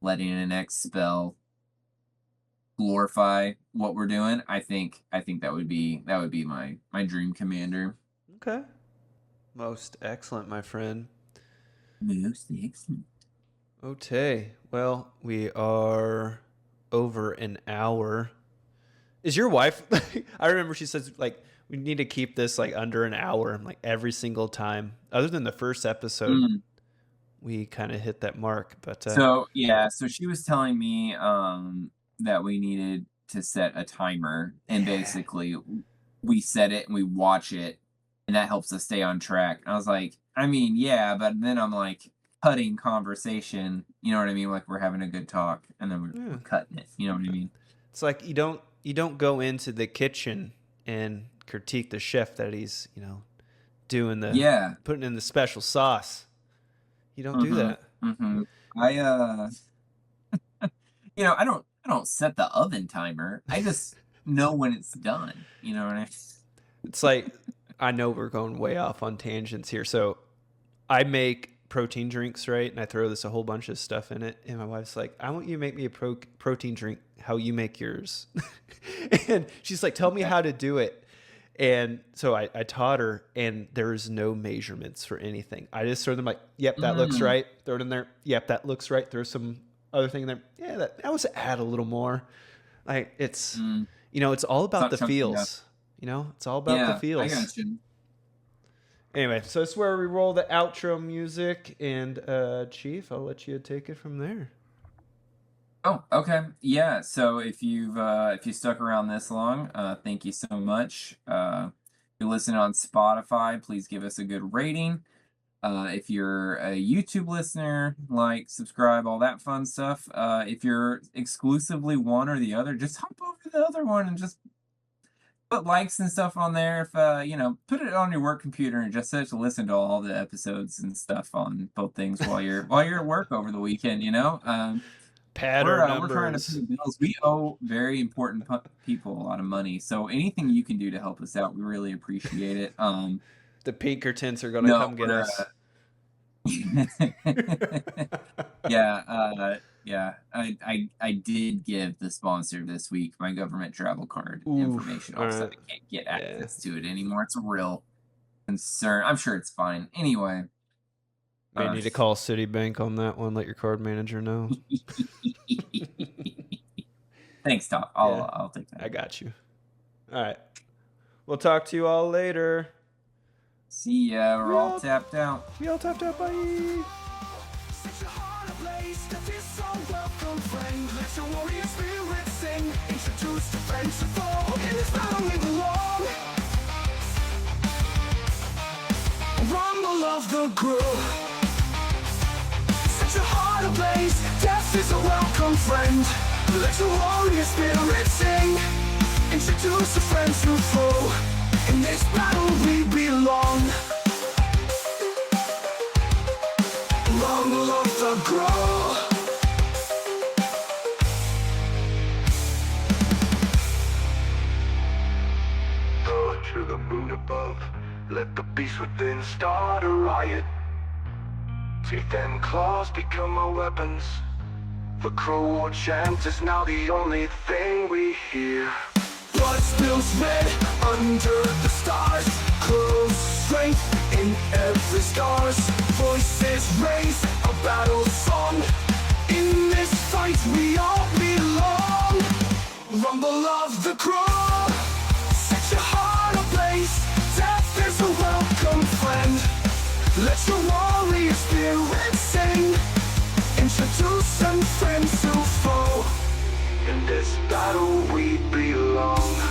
letting an X spell glorify what we're doing, I think that would be my dream commander. Okay. Most excellent, my friend. Most excellent. Okay. Well, we are over an hour. Is your wife? I remember she says like we need to keep this like under an hour, like every single time. Other than the first episode, we kind of hit that mark. But so she was telling me that we needed to set a timer, and basically we set it and we watch it, and that helps us stay on track. And I was like, I mean, yeah, but then I'm like cutting conversation. You know what I mean? Like we're having a good talk, and then we're cutting it. You know what I mean? It's like you don't go into the kitchen and critique the chef that he's doing putting in the special sauce. You don't do that. I I don't set the oven timer. I just know when it's done. You know what I mean? It's like, I know we're going way off on tangents here. So I make protein drinks, right? And I throw a whole bunch of stuff in it. And my wife's like, I want you to make me a protein drink how you make yours. And she's like, tell me how to do it. And so I taught her, and there is no measurements for anything. I just throw them like, yep, that looks right. Throw it in there. Yep, that looks right. Throw some other thing in there. Yeah, that was add a little more. Like it's, it's all about the feels. It's all about the feels. I got you. Anyway, so it's where we roll the outro music, and Chief, I'll let you take it from there. Oh, okay. Yeah. So if you stuck around this long, thank you so much. If you're listening on Spotify, please give us a good rating. If you're a YouTube listener, like, subscribe, all that fun stuff. If you're exclusively one or the other, just hop over to the other one and just put likes and stuff on there. If put it on your work computer and just set to listen to all the episodes and stuff on both things while you're at work over the weekend. We're trying to pay bills. We owe very important people a lot of money. So anything you can do to help us out, we really appreciate it. The Pinkertons are going to come get us. I did give the sponsor this week my government travel card information off, so I can't get access to it anymore. It's a real concern. I'm sure it's fine. Anyway. May need to call Citibank on that one. Let your card manager know. Thanks, Tom. I'll take that. I got you. All right. We'll talk to you all later. See ya. We're all tapped out. We all tapped out. Bye. Set your heart ablaze to this song, welcome friend. Let your warrior spirit sing. Introduce the friends to fall. In this battle we belong. Rumble of the groove. Set your heart ablaze. Death is a welcome friend. Let your warrior spirit sing. Introduce the friends who fall. In this battle we belong. Rumble of the grow. Throw it to the moon above. Let the beast within start a riot. Teeth and claws become our weapons. The crow war chant is now the only thing we hear. Blood spills red under the stars. Close strength in every stars. Voices raise a battle song. In this fight we all belong. Rumble of the crow. Set your heart ablaze. Death is a welcome friend. Let your warrior spirit sing. Introduce some friends to foe. In this battle we belong.